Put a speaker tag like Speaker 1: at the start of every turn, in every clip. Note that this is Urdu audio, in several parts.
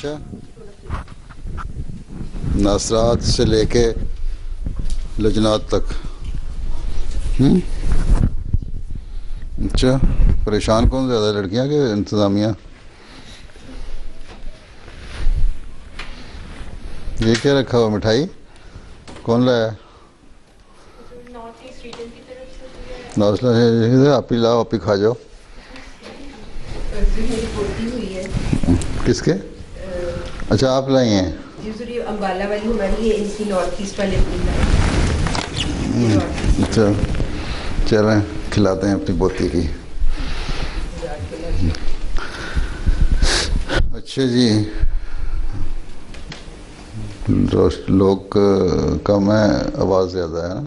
Speaker 1: اچھا، ناصرات سے لے کے لجنات تک. اچھا، پریشان کون زیادہ، لڑکیاں کہ انتظامیہ؟ یہ کیا رکھا ہوا مٹھائی؟ کون لایا؟ آپ ہی لاؤ، آپ ہی کھا جاؤ. کس کے؟ اچھا آپ لائی ہیں؟
Speaker 2: امبالہ والی ہماری ہے، ان کی نارتھ ایسٹ والے.
Speaker 1: اچھا چلیں کھلاتے ہیں اپنی پوتی کی. اچھا جی، لوگ کم ہے، آواز زیادہ ہے نا؟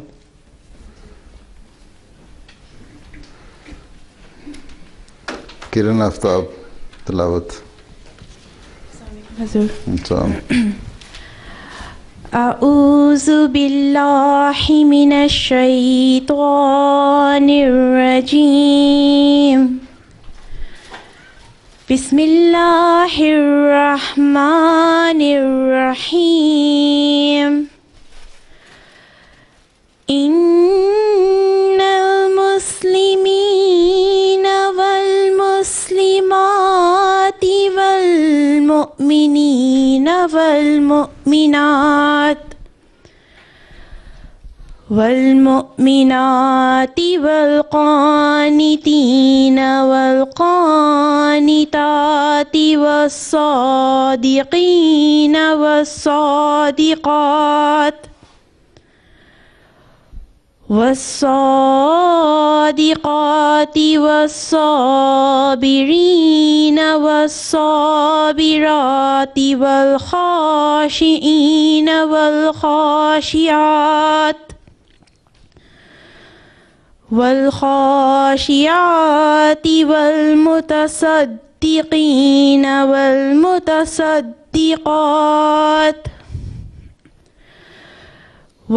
Speaker 1: کرن آفتاب تلاوت.
Speaker 3: اعوذ باللہ من الشیطان الرجیم. بسم اللہ الرحمن الرحیم. ان المسلمین والمسلمات والمؤمنین والمؤمنات والقانتین والقانتات والصادقین والصادقات والصابرین والصابرات والخاشعین والخاشعات والمتصدقین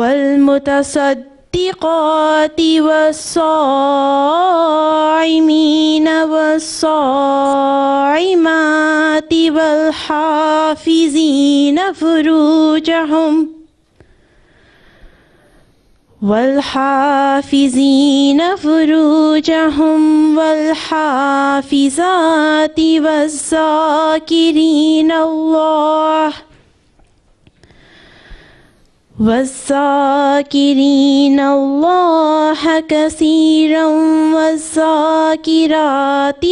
Speaker 3: والمتصدقات والصائمین والصائمات والحافظین فروجهم والحافظات والذاکرین اللہ کثیرا والذاکرات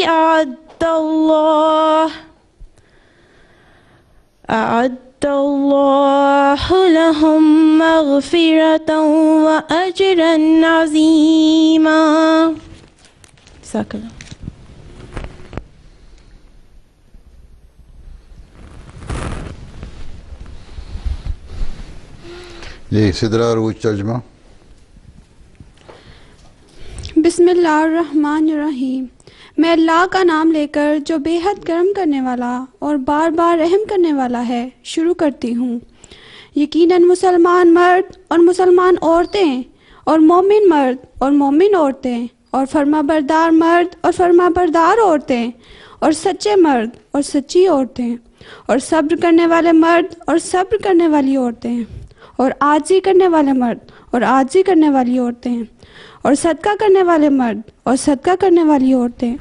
Speaker 3: اعد اللہ لهم مغفرۃ واجرا عظیما. جزاک اللہ.
Speaker 1: جی سدرہ عروج ترجمہ.
Speaker 4: بسم اللہ الرحمن الرحیم. میں اللہ کا نام لے کر جو بے حد کرم کرنے والا اور بار بار رحم کرنے والا ہے شروع کرتی ہوں. یقیناً مسلمان مرد اور مسلمان عورتیں اور مومن مرد اور مومن عورتیں اور فرما بردار مرد اور فرما بردار عورتیں اور سچے مرد اور سچی عورتیں اور صبر کرنے والے مرد اور صبر کرنے والی عورتیں اور عاجزی کرنے والے مرد اور عاجزی کرنے والی عورتیں اور صدقہ کرنے والے مرد اور صدقہ کرنے والی عورتیں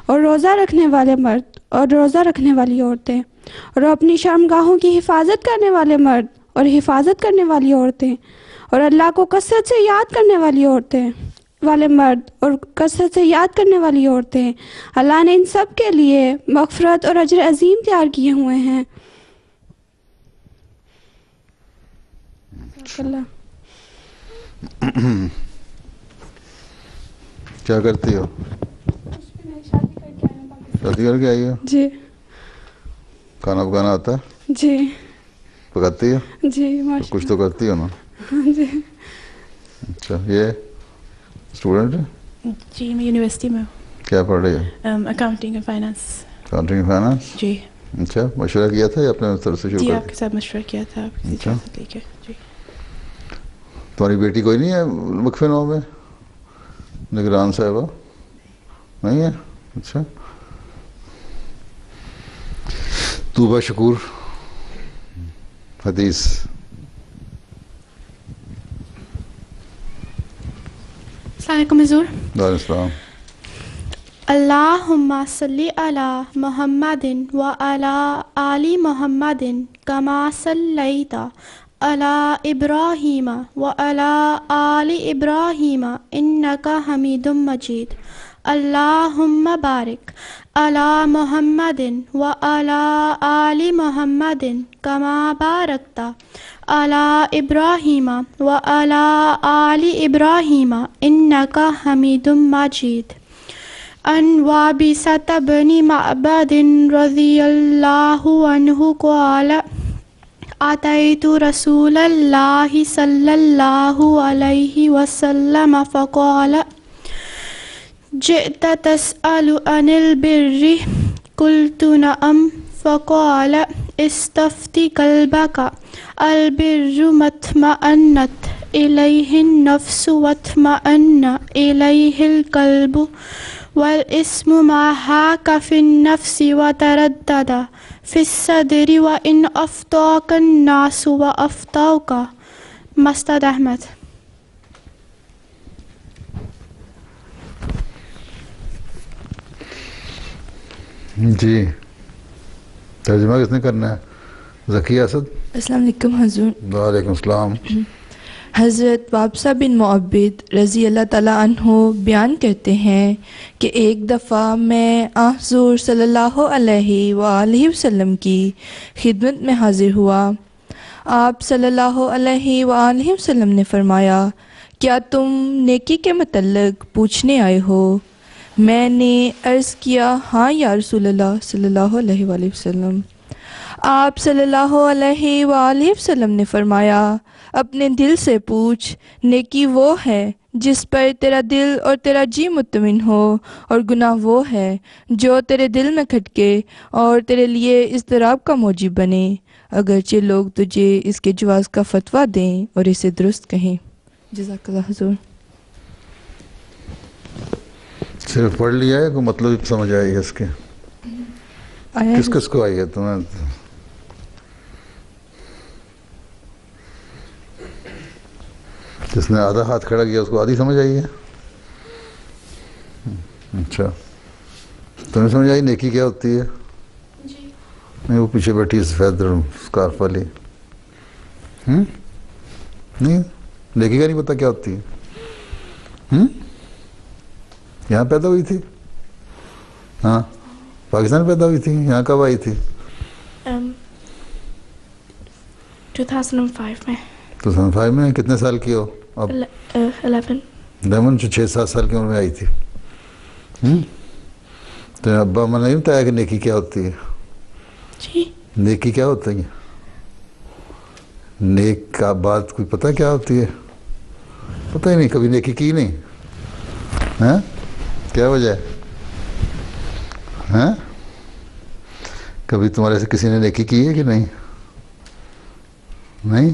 Speaker 4: اور روزہ رکھنے والے مرد اور روزہ رکھنے والی عورتیں اور اپنی شرمگاہوں کی حفاظت کرنے والے مرد اور حفاظت کرنے والی عورتیں اور اللہ کو کثرت سے یاد کرنے والی عورتیں والے مرد اور کثرت سے یاد کرنے والی عورتیں. اللہ نے ان سب کے لیے مغفرت اور اجر عظیم تیار کیے ہوئے ہیں. اللہ.
Speaker 1: کیا کرتی ہو؟ شادی کر کے آئی ہو؟
Speaker 4: جی.
Speaker 1: کھانا پکانا آتا ہے؟
Speaker 4: جی.
Speaker 1: پکاتی ہو؟
Speaker 4: جی ماشاءاللہ.
Speaker 1: کچھ تو کرتی ہو نا؟
Speaker 4: جی.
Speaker 1: اچھا، یہ اسٹوڈنٹ ہے؟
Speaker 3: جی میں یونیورسٹی میں ہوں.
Speaker 1: کیا پڑھ رہی ہو؟
Speaker 3: Accounting and finance.
Speaker 1: Accounting and finance.
Speaker 3: جی.
Speaker 1: اچھا، مشورہ کیا تھا یا اپنے طرف سے شروع
Speaker 3: جی
Speaker 1: کر؟
Speaker 3: آپ کے ساتھ مشورہ کیا تھا. آپ کی اجازت لے کے. جی.
Speaker 1: تمہاری بیٹی کوئی نہیں ہے وقف 9 میں؟ نگران صاحبہ نہیں ہے؟ اچھا طوبہ شکور حدیث.
Speaker 3: السلام علیکم حضور.
Speaker 1: وعلیکم السلام.
Speaker 3: اللہم صلی علی محمد وعلی آل محمد کما صلیت علی ابراہیم وعلی آل ابراہیم انک حمید مجید. اللہم بارک علی محمد وعلی آل محمد کما بارکت علی ابراہیم وعلی آل ابراہیم انک حمید مجید. ان وابسۃ بن معبد رضی اللہ عنہ قال اتیت رسول اللہ صلی اللہ علیہ وسلم فقال جئت تسأل عن البر قلت نعم فقال استفتی قلبك البر ما اطمأنت إليه النفس واطمأن إليه القلب والاسم ما حاك في النفس وتردد في الصدر وإن أفتاك الناس وأفتوك. مسند احمد.
Speaker 1: جی ترجمہ کس نے کرنا ہے؟ ذکی اسد.
Speaker 5: السلام علیکم حضور.
Speaker 1: وعلیکم السلام.
Speaker 5: حضرت وابسہ بن معبد رضی اللہ تعالیٰ عنہ بیان کرتے ہیں کہ ایک دفعہ میں حضور صلی اللہ علیہ وآلہ وسلم کی خدمت میں حاضر ہوا. آپ صلی اللہ علیہ وآلہ وسلم نے فرمایا کیا تم نیکی کے متعلق پوچھنے آئے ہو؟ میں نے عرض کیا ہاں یا رسول اللہ صلی اللہ علیہ وآلہ وسلم. آپ صلی اللہ علیہ وآلہ وسلم نے فرمایا اپنے دل سے پوچھ، نیکی وہ ہے جس پر تیرا دل اور تیرا جی مطمئن ہو، اور گناہ وہ ہے جو تیرے دل میں کھٹکے اور تیرے لیے اضطراب کا موجب بنے، اگرچہ لوگ تجھے اس کے جواز کا فتویٰ دیں اور اسے درست کہیں. جزاک اللہ حضور.
Speaker 1: صرف پڑھ لیا ہے کوئی مطلب سمجھ آئی ہے اس کے؟ کس کس کو آئی ہے تمہیں؟ جس نے آدھا ہاتھ کھڑا کیا اس کو آدھی سمجھ آئی ہے؟ اچھا تمہیں سمجھ آئی نیکی کیا ہوتی ہے؟ نہیں وہ پیچھے بیٹھی سفید اسکارف والی. نہیں نیکی کا نہیں پتا کیا ہوتی ہے؟ یہاں پیدا ہوئی تھی؟ ہاں پاکستان پیدا ہوئی تھی؟ یہاں کب آئی تھی؟
Speaker 3: 2005 میں.
Speaker 1: 2005 میں کتنے سال کی ہو اب؟ 11 جو 6-7 سال کی عمر میں آئی تھی. تو ابا میں نہیں بتایا کہ نیکی کیا ہوتی ہے؟
Speaker 3: جی
Speaker 1: نیکی کیا ہوتا ہے؟ نیک کا بات کوئی پتہ کیا ہوتی ہے؟ پتہ ہی نہیں، کبھی نیکی کی نہیں. ہاں کیا وجہ ہے؟ ہاں کبھی تمہارے سے کسی نے نیکی کی ہے کہ نہیں؟ نہیں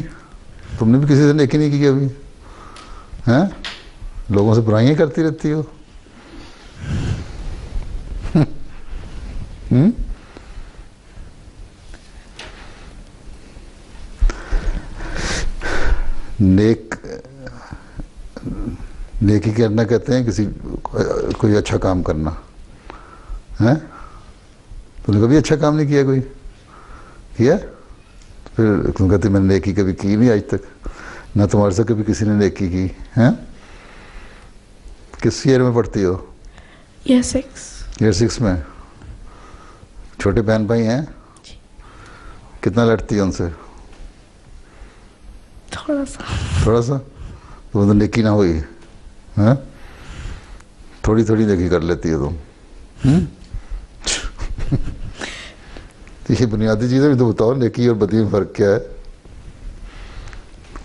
Speaker 1: تم نے بھی کسی سے نیکی نہیں کی ابھی؟ ہاں لوگوں سے برائیاں کرتی رہتی ہو. نیکی کرنا کہتے ہیں کسی کوئی اچھا کام کرنا. ہیں تم نے کبھی اچھا کام نہیں کیا؟ کوئی کیا؟ پھر تم کہتے میں نے نیکی کبھی کی نہیں آج تک، نہ تمہارے سے کبھی کسی نے نیکی کی. ہیں کس ایئر میں پڑھتی ہو؟
Speaker 3: Year 6.
Speaker 1: ایئر 6 میں. چھوٹے بہن بھائی ہیں؟ کتنا لڑتی ہے ان سے؟
Speaker 3: تھوڑا سا.
Speaker 1: تھوڑا سا؟ تو نیکی نہ ہوئی؟ ہاں تھوڑی تھوڑی نیکی کر لیتی ہو تم. یہ بنیادی چیزیں بھی تو بتاؤ، نیکی اور بدی میں فرق کیا ہے؟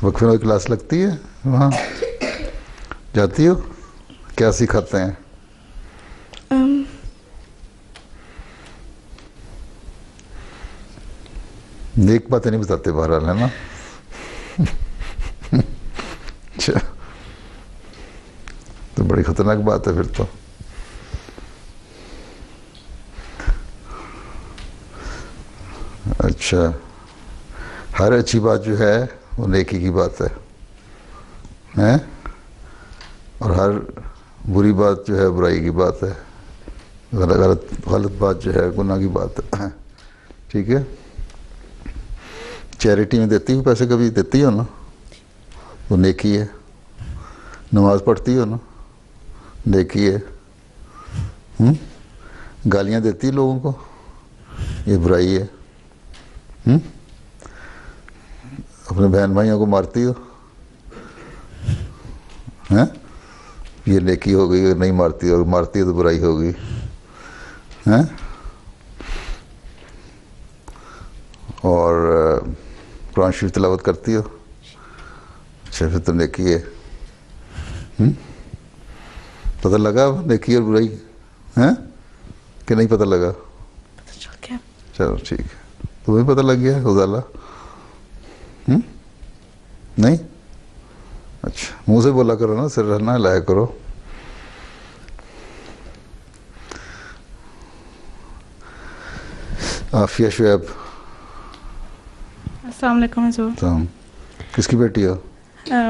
Speaker 1: وقفے میں کلاس لگتی ہے وہاں جاتی ہو؟ کیا سکھاتے ہیں؟ نیک باتیں نہیں بتاتے بہرحال، ہے نا؟ اچھا تو بڑی خطرناک بات ہے پھر تو. اچھا، ہر اچھی بات جو ہے وہ نیکی کی بات ہے، ہیں؟ اور ہر بری بات جو ہے برائی کی بات ہے، غلط بات جو ہے گناہ کی بات ہے، ٹھیک ہے؟ چیریٹی میں دیتی ہو پیسے، کبھی دیتی ہو نا، وہ نیکی ہے. نماز پڑھتی ہو نا، نیکی ہے. گالیاں دیتی لوگوں کو، یہ برائی ہے. اپنے بہن بھائیوں کو مارتی ہو، ہیں؟ یہ نیکی ہو گئی. اگر نہیں مارتی اور مارتی ہے تو برائی ہوگی، ہیں؟ اور قرآن شریف تلاوت کرتی ہو، اچھا پھر تو نیکی ہے. پتہ لگا نیکی اور برائی، ہیں کہ نہیں پتہ لگا؟ چلو ٹھیک ہے، تمہیں پتہ لگ گیا غزالہ؟ نہیں؟ اچھا، منہ سے بولا کرو نا، سر نہ لایا کرو. عافیہ شعیب،
Speaker 3: السلام علیکم حضور.
Speaker 1: سلام. کس کی بیٹی ہو؟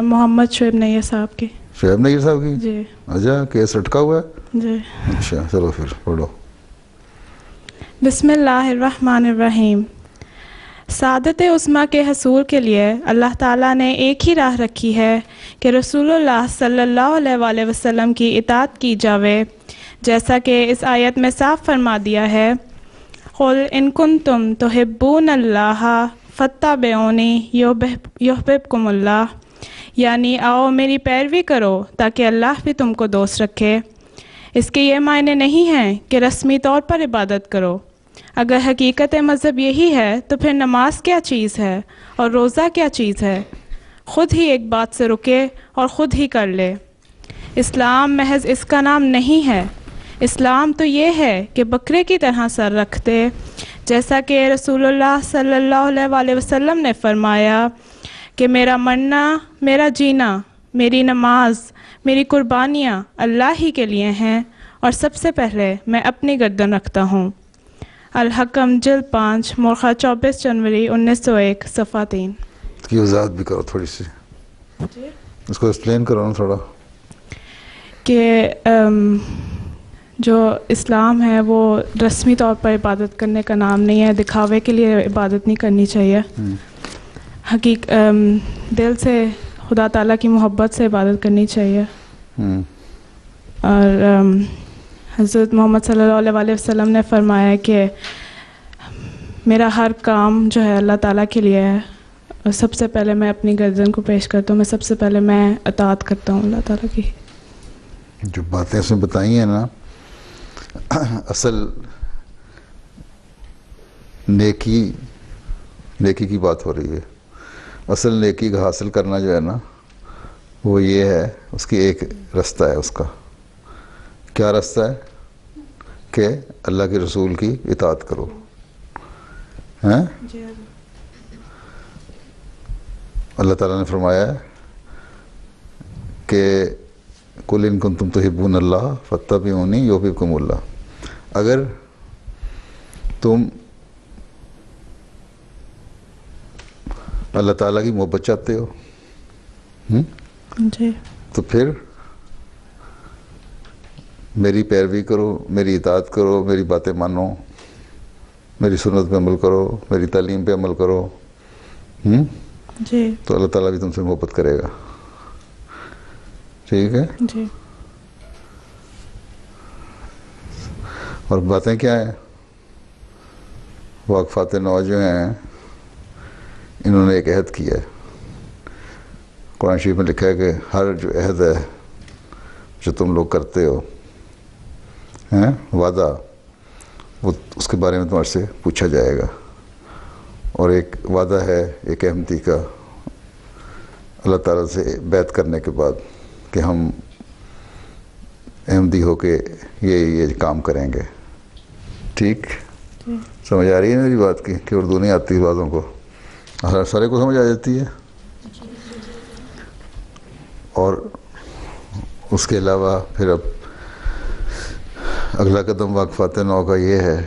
Speaker 3: محمد شعیب نیر صاحب کی.
Speaker 1: شعیب نیر صاحب کی؟
Speaker 3: جی.
Speaker 1: اچھا، کیس لٹکا ہوا ہے؟
Speaker 3: جی.
Speaker 1: اچھا چلو پھر پڑھو.
Speaker 3: بسم اللہ الرحمن الرحیم. سعادت عظمیٰ کے حصول کے لیے اللہ تعالیٰ نے ایک ہی راہ رکھی ہے کہ رسول اللہ صلی اللہ علیہ وآلہ وسلم کی اطاعت کی جاوے، جیسا کہ اس آیت میں صاف فرما دیا ہے، قُلْ إِن كُنتُمْ تُحِبُّونَ اللَّهَ فَاتَّبِعُونِي يُحْبِبْكُمُ اللَّهُ، یعنی آؤ میری پیروی کرو تاکہ اللہ بھی تم کو دوست رکھے. اس کے یہ معنی نہیں ہیں کہ رسمی طور پر عبادت کرو. اگر حقیقت مذہب یہی ہے تو پھر نماز کیا چیز ہے اور روزہ کیا چیز ہے؟ خود ہی ایک بات سے رکے اور خود ہی کر لے. اسلام محض اس کا نام نہیں ہے. اسلام تو یہ ہے کہ بکرے کی طرح سر رکھ دے، جیسا کہ رسول اللہ صلی اللہ علیہ وآلہ وسلم نے فرمایا کہ میرا مرنا، میرا جینا، میری نماز، میری قربانیاں اللہ ہی کے لیے ہیں، اور سب سے پہلے میں اپنی گردن رکھتا ہوں. الحکم جلد 5 مورخہ 24 جنوری 1901 صفحہ 3.
Speaker 1: اس کی وضاحت بھی کرو تھوڑی سی، اس کو ایکسپلین کرو نا تھوڑا.
Speaker 3: کہ جو اسلام ہے وہ رسمی طور پر عبادت کرنے کا نام نہیں ہے، دکھاوے کے لیے عبادت نہیں کرنی چاہیے. دل سے خدا تعالیٰ کی محبت سے عبادت کرنی چاہیے. اور حضرت محمد صلی اللہ علیہ وآلہ وسلم نے فرمایا کہ میرا ہر کام جو ہے اللہ تعالیٰ کے لیے ہے، اور سب سے پہلے میں اپنی گردن کو پیش کرتا ہوں، سب سے پہلے میں اطاعت کرتا ہوں اللہ تعالیٰ کی.
Speaker 1: جو باتیں اس میں بتائی ہیں نا، اصل نیکی کی بات ہو رہی ہے. اصل نیکی کا حاصل کرنا جو ہے نا، وہ یہ ہے، اس کی ایک رستہ ہے. اس کا کیا رستہ ہے؟ کہ اللہ کے رسول کی اطاعت کرو. ہیں؟ اللہ تعالیٰ نے فرمایا ہے کہ قُلْ إِن كُنتُمْ تُحِبُّونَ اللَّهَ فَاتَّبِعُونِي يُحْبِبْكُمُ اللَّهُ. اگر تم اللہ تعالیٰ کی محبت چاہتے ہو
Speaker 3: جی،
Speaker 1: تو پھر میری پیروی کرو، میری اطاعت کرو، میری باتیں مانو، میری سنت پہ عمل کرو، میری تعلیم پہ عمل کرو،
Speaker 3: جی
Speaker 1: تو اللہ تعالیٰ بھی تم سے محبت کرے گا. ٹھیک ہے؟
Speaker 3: جی.
Speaker 1: اور باتیں کیا ہیں؟ واقفات نو جو ہیں، انہوں نے ایک عہد کیا ہے. قرآن شریف میں لکھا ہے کہ ہر جو عہد ہے جو تم لوگ کرتے ہو، وعدہ، وہ اس کے بارے میں تمہارے سے پوچھا جائے گا. اور ایک وعدہ ہے ایک احمدی کا، اللہ تعالیٰ سے بیعت کرنے کے بعد کہ ہم احمدی ہو کے یہ کام کریں گے. ٹھیک؟ سمجھ آ رہی ہے میری بات کی کہ اردو نہیں آتی باتوں کو؟ سارے کو سمجھ آ جاتی ہے. اور اس کے علاوہ پھر اب اگلا قدم واقفات نو کا یہ ہے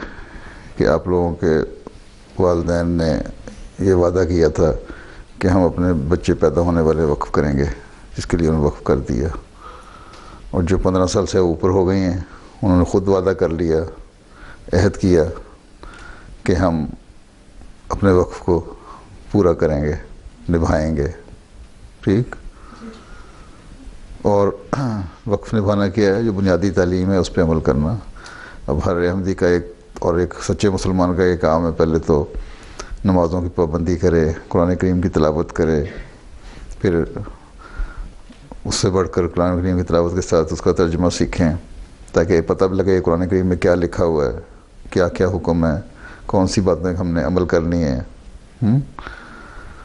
Speaker 1: کہ آپ لوگوں کے والدین نے یہ وعدہ کیا تھا کہ ہم اپنے بچے پیدا ہونے والے وقف کریں گے، جس کے لیے انہوں نے وقف کر دیا، اور جو 15 سال سے اوپر ہو گئی ہیں انہوں نے خود وعدہ کر لیا، عہد کیا کہ ہم اپنے وقف کو پورا کریں گے، نبھائیں گے، ٹھیک۔ اور وقف نبھانا کیا ہے؟ جو بنیادی تعلیم ہے اس پہ عمل کرنا۔ اب ہر احمدی کا ایک سچے مسلمان کا یہ کام ہے، پہلے تو نمازوں کی پابندی کرے، قرآن کریم کی تلاوت کرے، پھر اس سے بڑھ کر قرآن کریم کی تلاوت کے ساتھ اس کا ترجمہ سیکھیں، تاکہ پتہ بھی لگے قرآن کریم میں کیا لکھا ہوا ہے، کیا کیا حکم ہے، کون سی باتیں ہم نے عمل کرنی ہے،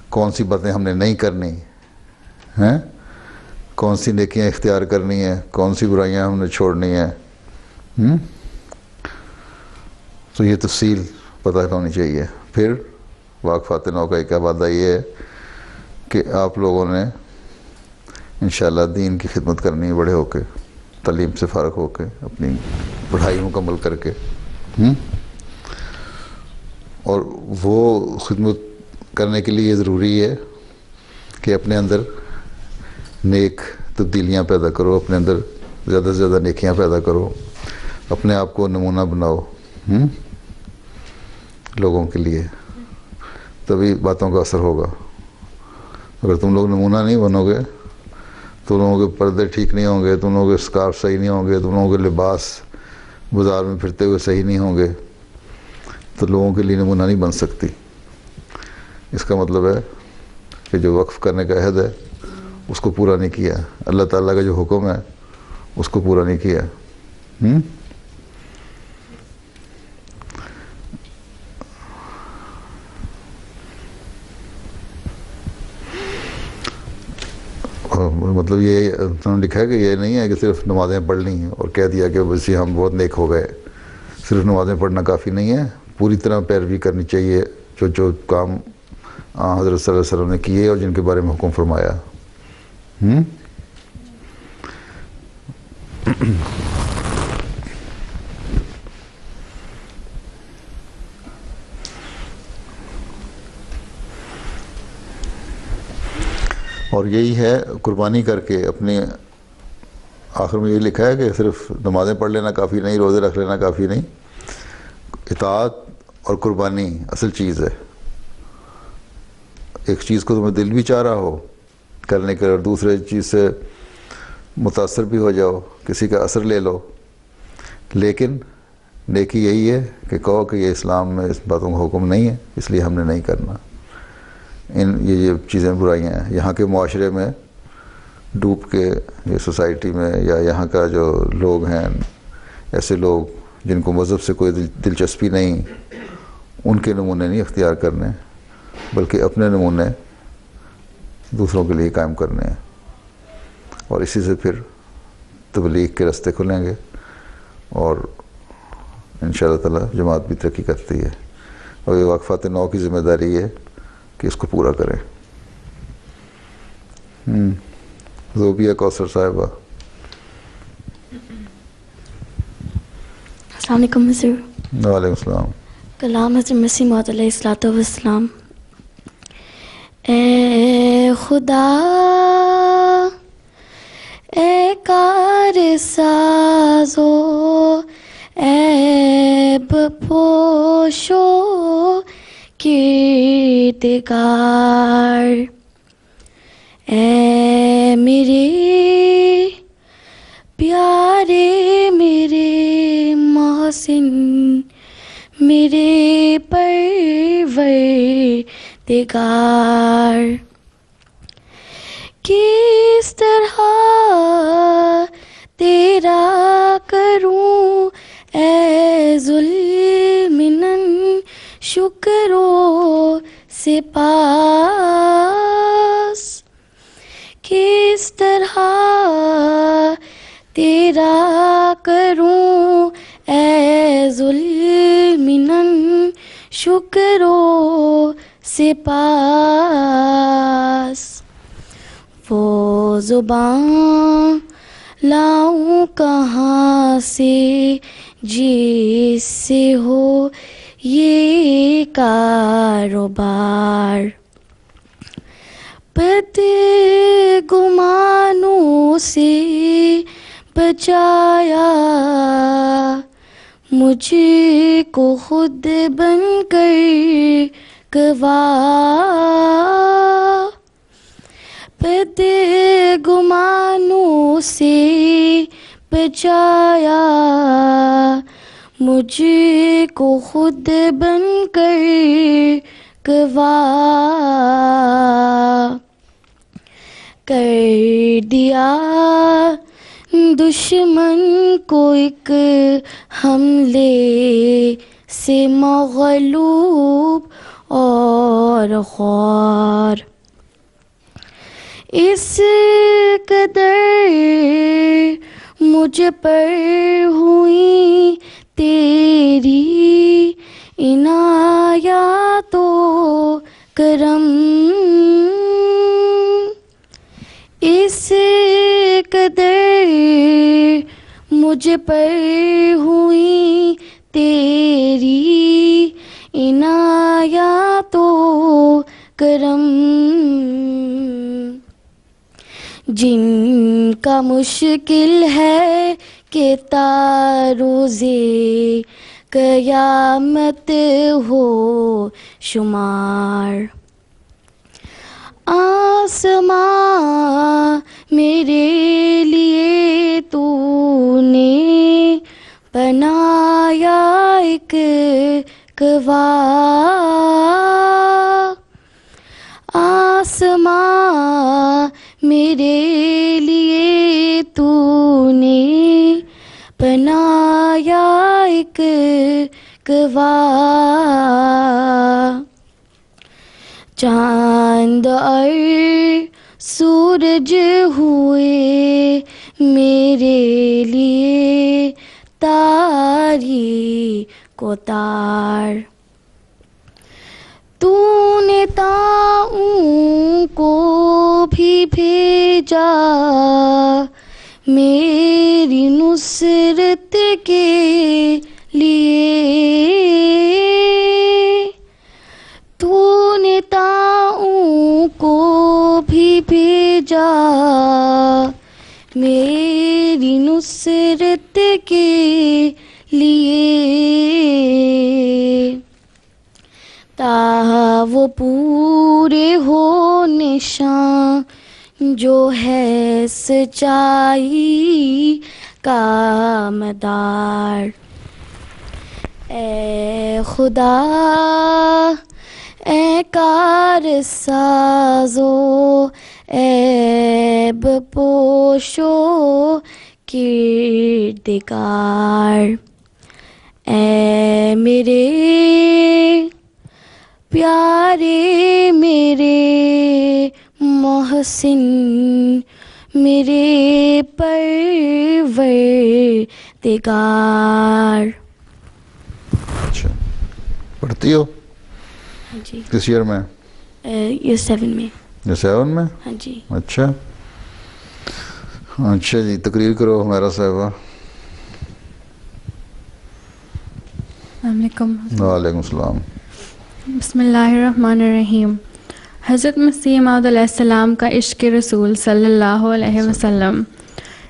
Speaker 1: کون سی باتیں ہم نے نہیں کرنی ہیں، کون سی نیکیاں اختیار کرنی ہیں، کون سی برائیاں ہم نے چھوڑنی ہیں، تو یہ تفصیل پتہ ہونی چاہیے۔ پھر واقفات نو کا ایک وعدہ یہ ہے کہ آپ لوگوں نے انشاءاللہ دین کی خدمت کرنی ہے، بڑے ہو کے، تعلیم سے فارغ ہو کے، اپنی پڑھائی مکمل کر کے، اور وہ خدمت کرنے کے لیے ضروری ہے کہ اپنے اندر نیک تبدیلیاں پیدا کرو، اپنے اندر زیادہ سے زیادہ نیکیاں پیدا کرو، اپنے آپ کو نمونہ بناؤ لوگوں کے لیے، تبھی باتوں کا اثر ہوگا۔ اگر تم لوگ نمونہ نہیں بنو گے، تم لوگوں کے پردے ٹھیک نہیں ہوں گے، تم لوگوں کے اسکارف صحیح نہیں ہوں گے، تم لوگوں کے لباس بازار میں پھرتے ہوئے صحیح نہیں ہوں گے، تو لوگوں کے لیے نمونہ نہیں بن سکتی۔ اس کا مطلب ہے کہ جو وقف کرنے کا عہد ہے اس کو پورا نہیں کیا، اللہ تعالیٰ کا جو حکم ہے اس کو پورا نہیں کیا۔ مطلب یہ انہوں نے لکھا ہے کہ یہ نہیں ہے کہ صرف نمازیں پڑھ لیں اور کہہ دیا کہ بس ہم بہت نیک ہو گئے، صرف نمازیں پڑھنا کافی نہیں ہے، پوری طرح پیروی کرنی چاہیے جو کام حضرت صلی اللہ علیہ وسلم نے کیے اور جن کے بارے میں حکم فرمایا۔ اور یہی ہے قربانی کر کے اپنے، آخر میں یہ لکھا ہے کہ صرف نمازیں پڑھ لینا کافی نہیں، روزے رکھ لینا کافی نہیں، اطاعت اور قربانی اصل چیز ہے۔ ایک چیز کو تمہیں دل بھی چاہ رہا ہو کرنے کے اور دوسرے چیز سے متاثر بھی ہو جاؤ، کسی کا اثر لے لو، لیکن نیکی یہی ہے کہ کہو کہ یہ اسلام میں اس باتوں کا حکم نہیں ہے، اس لیے ہم نے نہیں کرنا۔ یہ چیزیں برائیاں ہیں یہاں کے معاشرے میں ڈوب کے، یہ سوسائٹی میں، یا یہاں کا جو لوگ ہیں، ایسے لوگ جن کو مذہب سے کوئی دلچسپی نہیں، ان کے نمونے نہیں اختیار کرنے، بلکہ اپنے نمونے دوسروں کے لیے قائم کرنے ہیں، اور اسی سے پھر تبلیغ کے راستے کھلیں گے، اور انشاءاللہ تعالی جماعت بھی ترقی کرتی ہے۔ اور یہ واقفات نو کی ذمہ داری ہے کہ اس کو پورا کریں۔ زوبیہ کوثر صاحبہ۔
Speaker 6: السلام علیکم حضور۔
Speaker 1: وعلیکم السلام۔
Speaker 6: کلام حضرت مسیح موعود علیہ الصلوۃ والسلام۔ اے خدا، اے کار سازو، عیب پوشو کردگار، اے میرے پیارے، میرے محسن، میرے پروردگار، کس طرح تیرا کروں اے ذوالمنن شکر و سپاس، کس طرح تیرا کروں اے ذوالمنن شکر و سپاس، وہ زبان لاؤں کہاں سے جس سے ہو یہ کاروبار، بد گمانوں سے بچایا مجھ کو خود بن کر گواہ، بد گمانوں سے بچایا مجھ کو خود بن کر گواہ، کر دیا دشمن کو ایک حملے سے مغلوب اور خوار، اس قدر مجھ پر ہوئی تیری عنایات و کرم، اس قدر مجھ پر ہوئی تیری عنایات و کرم، جن کا مشکل ہے کہ تاروزے قیامت ہو شمار، آسماں میرے لیے تو نے بنایا ایک گواہ، آسماں میرے لیے تو نے بنایا ایک گواہ، چاند اور سورج ہوئے میرے لیے تاریک و تار، تو نے طاعون کو بھی بھیجا میری نصرت کے لیے، تو نے طاعون کو بھی بھیجا میری نصرت کے لیے، تا وہ پورے ہو نشان جو ہے سچائی کا مدار، اے خدا اے کار سازو عیب پوشو کردگار، اے میرے پیارے میرے محسن میرے پروردگار۔
Speaker 1: اچھا پڑھتی ہو؟
Speaker 6: ہاں جی،
Speaker 1: کس ایئر میں؟
Speaker 6: یہ 7 میں۔
Speaker 1: یہ 7 میں؟
Speaker 6: ہاں جی۔
Speaker 1: اچھا اچھا جی، تقریر کرو ہمارا صاحبہ۔
Speaker 7: السلام علیکم۔
Speaker 1: وعلیکم السلام۔
Speaker 7: بسم اللہ الرحمن الرحیم۔ حضرت مسیح موعود علیہ السلام کا عشق رسول صلی اللہ علیہ وسلم۔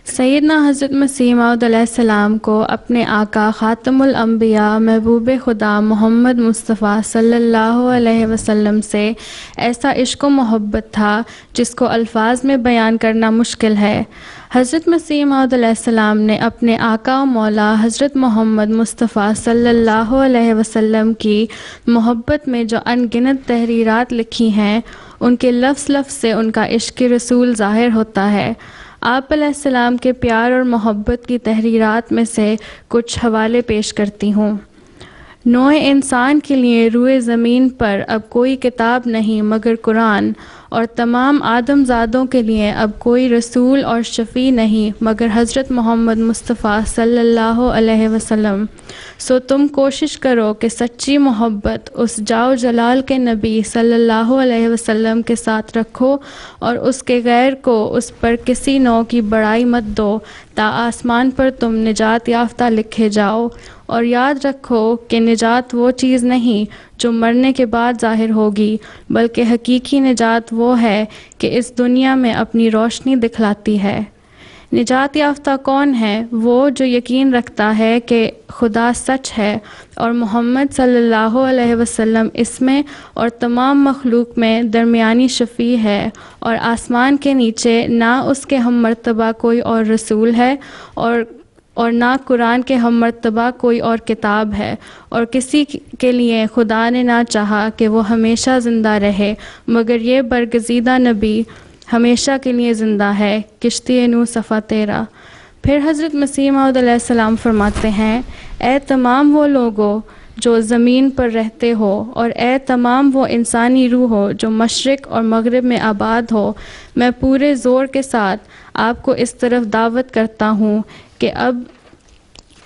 Speaker 7: سیدنا حضرت مسیح موعود علیہ السلام کو اپنے آقا خاتم الانبیاء محبوب خدا محمد مصطفیٰ صلی اللہ علیہ وسلم سے ایسا عشق و محبت تھا جس کو الفاظ میں بیان کرنا مشکل ہے۔ حضرت مسیح موعود علیہ السلام نے اپنے آقا و مولا حضرت محمد مصطفیٰ صلی اللہ علیہ وسلم کی محبت میں جو ان گنت تحریرات لکھی ہیں، ان کے لفظ لفظ سے ان کا عشق رسول ظاہر ہوتا ہے۔ آپ علیہ السلام کے پیار اور محبت کی تحریرات میں سے کچھ حوالے پیش کرتی ہوں۔ نوع انسان کے لیے روئے زمین پر اب کوئی کتاب نہیں مگر قرآن، اور تمام آدم زادوں کے لیے اب کوئی رسول اور شفیع نہیں مگر حضرت محمد مصطفیٰ صلی اللہ علیہ وسلم. سو تم کوشش کرو کہ سچی محبت اس جاؤ جلال کے نبی صلی اللہ علیہ وسلم کے ساتھ رکھو اور اس کے غیر کو اس پر کسی نوع کی بڑائی مت دو تا آسمان پر تم نجات یافتہ لکھے جاؤ. اور یاد رکھو کہ نجات وہ چیز نہیں جو مرنے کے بعد ظاہر ہوگی، بلکہ حقیقی نجات وہ ہے کہ اس دنیا میں اپنی روشنی دکھلاتی ہے. نجات یافتہ کون ہے؟ وہ جو یقین رکھتا ہے کہ خدا سچ ہے اور محمد صلی اللہ علیہ وسلم اس میں اور تمام مخلوق میں درمیانی شفیع ہے، اور آسمان کے نیچے نہ اس کے ہم مرتبہ کوئی اور رسول ہے اور نہ قرآن کے ہم مرتبہ کوئی اور کتاب ہے، اور کسی کے لیے خدا نے نہ چاہا کہ وہ ہمیشہ زندہ رہے مگر یہ برگزیدہ نبی ہمیشہ کے لیے زندہ ہے. کشتی نوح صفحہ 13. پھر حضرت مسیح موعود علیہ السلام فرماتے ہیں، اے تمام وہ لوگوں جو زمین پر رہتے ہو اور اے تمام وہ انسانی روح ہو جو مشرق اور مغرب میں آباد ہو، میں پورے زور کے ساتھ آپ کو اس طرف دعوت کرتا ہوں کہ اب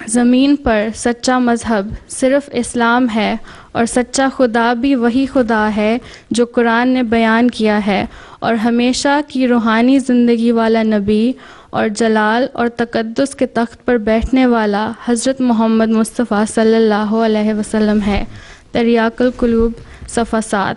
Speaker 7: زمین پر سچا مذہب صرف اسلام ہے اور سچا خدا بھی وہی خدا ہے جو قرآن نے بیان کیا ہے، اور ہمیشہ کی روحانی زندگی والا نبی اور جلال اور تقدس کے تخت پر بیٹھنے والا حضرت محمد مصطفیٰ صلی اللہ علیہ وسلم ہے. تریاق القلوب صفحہ 7.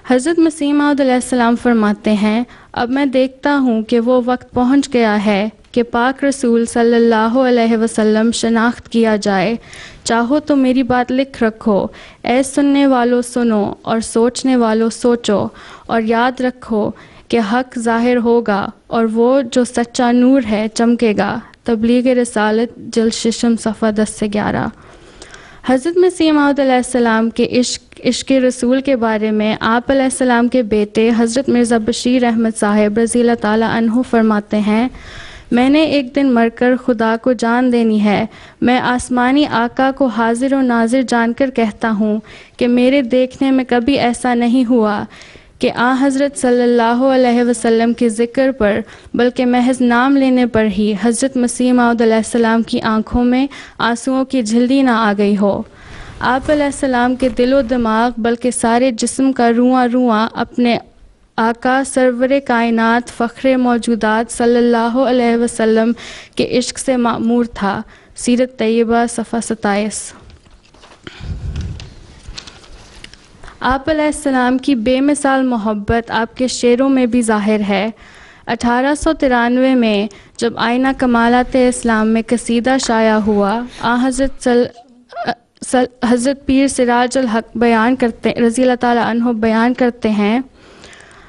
Speaker 7: حضرت مسیح موعود علیہ السلام فرماتے ہیں، اب میں دیکھتا ہوں کہ وہ وقت پہنچ گیا ہے کہ پاک رسول صلی اللہ علیہ وسلم شناخت کیا جائے. چاہو تو میری بات لکھ رکھو، اے سننے والوں سنو اور سوچنے والوں سوچو، اور یاد رکھو کہ حق ظاہر ہوگا اور وہ جو سچا نور ہے چمکے گا. تبلیغ رسالت جلد 6 صفحہ 10 سے 11. حضرت مسیح موعود علیہ السلام کے عشق رسول کے بارے میں آپ علیہ السلام کے بیٹے حضرت مرزا بشیر احمد صاحب رضی اللہ تعالیٰ عنہ فرماتے ہیں، میں نے ایک دن مر کر خدا کو جان دینی ہے. میں آسمانی آقا کو حاضر و ناظر جان کر کہتا ہوں کہ میرے دیکھنے میں کبھی ایسا نہیں ہوا کہ آن حضرت صلی اللہ علیہ وسلم کے ذکر پر بلکہ محض نام لینے پر ہی حضرت مسیح موعود علیہ السلام کی آنکھوں میں آنسوؤں کی جھلدی نہ آ گئی ہو. آپ علیہ السلام کے دل و دماغ بلکہ سارے جسم کا رواں رواں اپنے آقا سرور کائنات فخر موجودات صلی اللہ علیہ وسلم کے عشق سے معمور تھا. سیرت طیبہ صفحہ 27. آپ علیہ السلام کی بے مثال محبت آپ کے شعروں میں بھی ظاہر ہے. 1893 میں جب آئینہ کمالات اسلام میں قصیدہ شائع ہوا، حضرت پیر سراج الحق بیان کرتے رضی اللہ تعالیٰ عنہ بیان کرتے ہیں،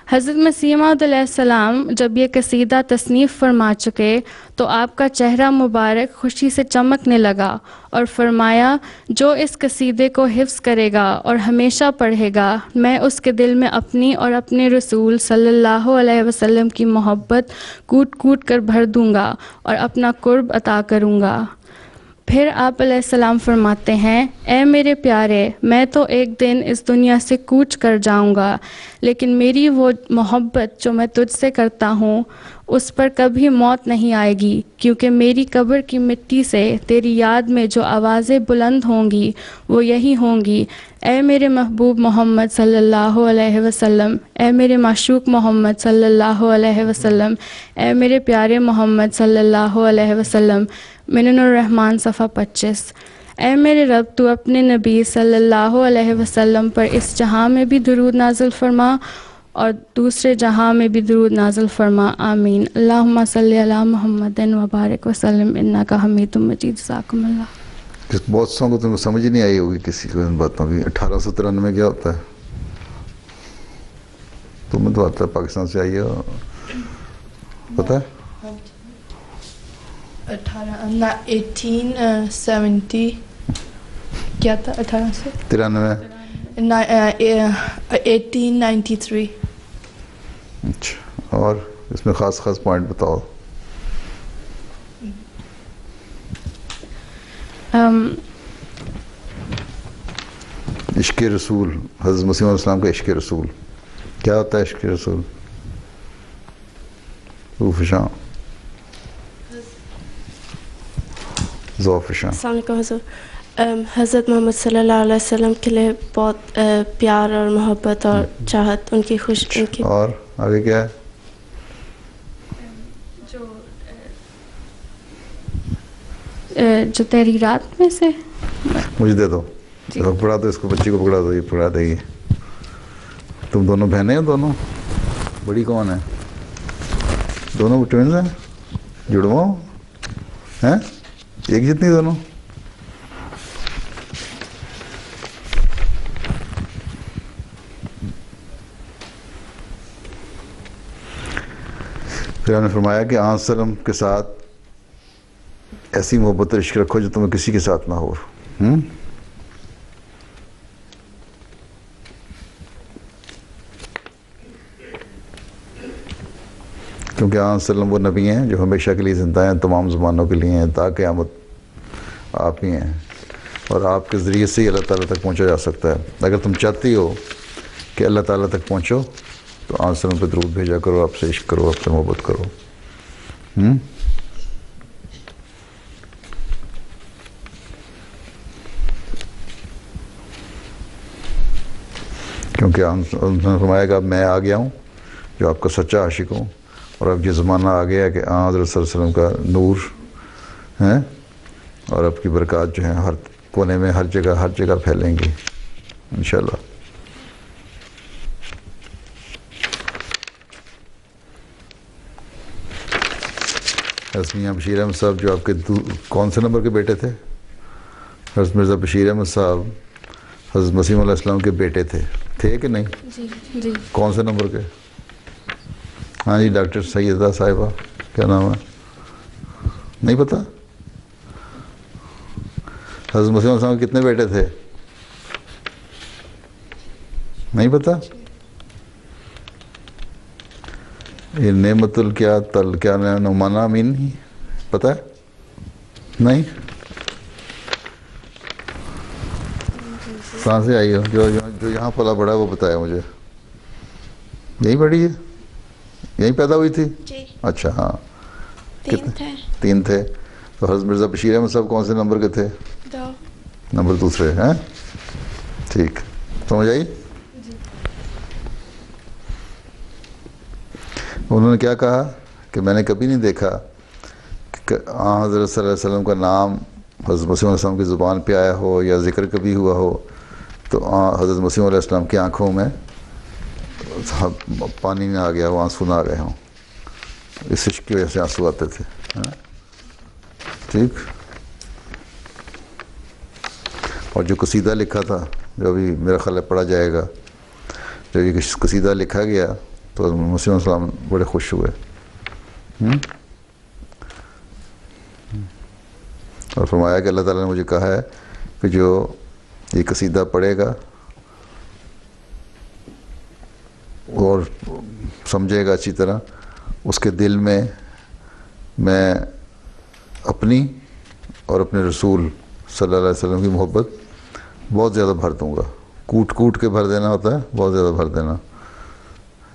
Speaker 7: حضرت مسیح موعود علیہ السلام جب یہ قصیدہ تصنیف فرما چکے تو آپ کا چہرہ مبارک خوشی سے چمکنے لگا اور فرمایا، جو اس قصیدے کو حفظ کرے گا اور ہمیشہ پڑھے گا، میں اس کے دل میں اپنی اور اپنے رسول صلی اللہ علیہ وسلم کی محبت کوٹ کوٹ کر بھر دوں گا اور اپنا قرب عطا کروں گا. پھر آپ علیہ السلام فرماتے ہیں، اے میرے پیارے، میں تو ایک دن اس دنیا سے کوچ کر جاؤں گا، لیکن میری وہ محبت جو میں تجھ سے کرتا ہوں اس پر کبھی موت نہیں آئے گی، کیونکہ میری قبر کی مٹی سے تیری یاد میں جو آوازیں بلند ہوں گی وہ یہی ہوں گی، اے میرے محبوب محمد صلی اللہ علیہ وسلم، اے میرے معشوق محمد صلی اللہ علیہ وسلم، اے میرے پیارے محمد صلی اللہ علیہ وسلم. منن الرحمن صفحہ 25. اے میرے رب، تو اپنے نبی صلی اللہ علیہ وسلم پر اس جہاں میں بھی درود نازل فرما اور دوسرے جہاں میں بھی درود نازل فرما. آمین. اللہم صلی علی محمد وبارک وسلم انک حمید مجید. جزاکم اللہ.
Speaker 1: بہت سو کو تم کو سمجھ نہیں آئی ہوگی کسی کو ان باتوں کی. 1893 کیا ہوتا ہے؟ تمہیں تو آتا ہے، پاکستان سے آئی ہو، پتہ ہے؟
Speaker 5: 1870 کیا تھا؟ 1893.
Speaker 1: اچھا، اور اس میں خاص خاص پوائنٹ بتاؤ. عشق رسول، حضرت مسیح علیہ السلام کا عشق رسول کیا ہوتا ہے؟ عشق رسول روفشاں ذوفشاں.
Speaker 8: السلام علیکم حضرت. حضرت محمد صلی اللہ علیہ وسلم کے لیے بہت پیار اور محبت اور چاہت، ان کی خوش ان کی.
Speaker 1: اور آگے کیا ہے؟
Speaker 7: جو تحریرات میں سے
Speaker 1: مجھے دے دو. پکڑا دو اس کو، بچی کو پکڑا دو، یہ پکڑا دے گی. تم دونوں بہنیں ہو دونوں؟ بڑی کون ہے؟ دونوں ٹوینز ہیں؟ جڑواں ہیں؟ ایک جتنی دونوں؟ پھر ہم نے فرمایا کہ آن سلم کے ساتھ ایسی محبت عشق رکھو جو تمہیں کسی کے ساتھ نہ ہو. کیونکہ آن سلم وہ نبی ہیں جو ہمیشہ کے لیے زندہ ہیں، تمام زمانوں کے لیے ہیں، تا قیامت آپ ہی ہیں، اور آپ کے ذریعے سے ہی اللہ تعالیٰ تک پہنچا جا سکتا ہے. اگر تم چاہتی ہو کہ اللہ تعالیٰ تک پہنچو تو آن سلم پہ درود بھیجا کرو، آپ سے عشق کرو، آپ سے محبت کرو. کیونکہ انہوں نے فرمایا کہ اب میں آ گیا ہوں جو آپ کا سچا عاشق ہوں، اور اب یہ زمانہ آ گیا ہے کہ حضرت صلی اللہ علیہ وسلم کا نور ہے اور آپ کی برکات جو ہیں ہر کونے میں ہر جگہ پھیلیں گی انشاءاللہ. حضرت میاں بشیر احمد صاحب جو آپ کے کون سے نمبر کے بیٹے تھے؟ حضرت مرزا بشیر احمد صاحب حضرت مسیح علیہ السلام کے بیٹے تھے کہ نہیں؟
Speaker 7: جی جی.
Speaker 1: کون سے نمبر کے؟ ہاں جی ڈاکٹر سیدہ صاحبہ کیا نام ہے؟ نہیں پتہ؟ حضرت مسیح علیہ السلام کے کتنے بیٹے تھے؟ نہیں پتہ؟ یہ نعمت کیا نعمان امین پتہ ہے؟ نہیں؟ کہاں سے آئی ہو؟ جو یہاں پلا بڑا ہے وہ بتایا مجھے. یہیں پڑھی ہے؟ یہیں پیدا ہوئی تھی؟
Speaker 4: جی.
Speaker 1: اچھا ہاں.
Speaker 4: 3
Speaker 1: تھے. تو حضرت مرزا بشیر احمد صاحب کون سے نمبر کے تھے؟
Speaker 4: 2
Speaker 1: نمبر دوسرے ہیں. ٹھیک سمجھ آئی؟ انہوں نے کیا کہا کہ میں نے کبھی نہیں دیکھا کہ حضرت صلی اللہ علیہ وسلم کا نام حضرت مسیح علیہ السلام کی زبان پہ آیا ہو یا ذکر کبھی ہوا ہو تو حضرت مسیح علیہ السلام کی آنکھوں میں پانی نہ آ گیا ہو، آنسو نہ آ گئے ہوں. اس عشق کی وجہ سے آنسو آتے تھے. ٹھیک. اور جو قصیدہ لکھا تھا جو ابھی میرا خیال ہے پڑھا جائے گا، جب یہ قصیدہ لکھا گیا تو حضرت مسیح علیہ السلام بڑے خوش ہوئے. اور فرمایا کہ اللہ تعالیٰ نے مجھے کہا ہے کہ جو یہ قصیدہ پڑھے گا اور سمجھے گا اچھی طرح، اس کے دل میں میں اپنی اور اپنے رسول صلی اللہ علیہ وسلم کی محبت بہت زیادہ بھر دوں گا. کوٹ کے بھر دینا ہوتا ہے، بہت زیادہ بھر دینا،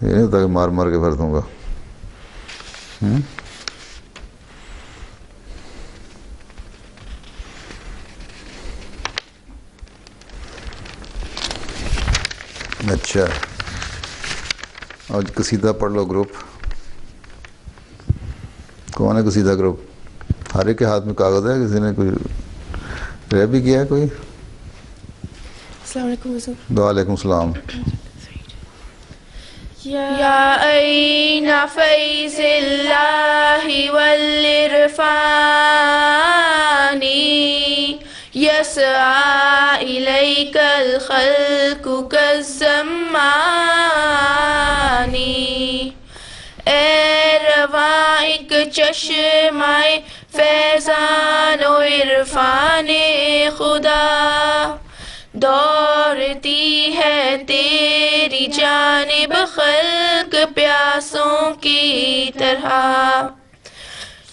Speaker 1: یہ نہیں ہوتا کہ مار کے بھر دوں گا. اچھا آج قصیدہ پڑھ لو گروپ. کون ہے قصیدہ گروپ؟ ہر ایک کے ہاتھ میں کاغذ ہے، کسی نے کوئی رہ بھی کیا ہے کوئی؟
Speaker 8: السلام علیکم حضور.
Speaker 1: وعلیکم السلام.
Speaker 9: یا عین فیض اللہ والعرفان یسعی الیک الخلق کالزمان. اے رواں ایک چشمہ فیضان و عرفان خدا، دوڑتی ہے تیری جانب خلق پیاسوں کی طرح.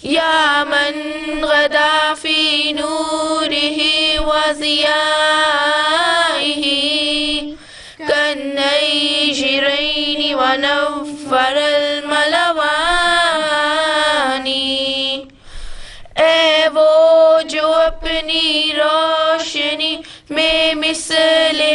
Speaker 9: یا من غدا فی نورہ و ضیائہ کالنیجرین و نور الملوان.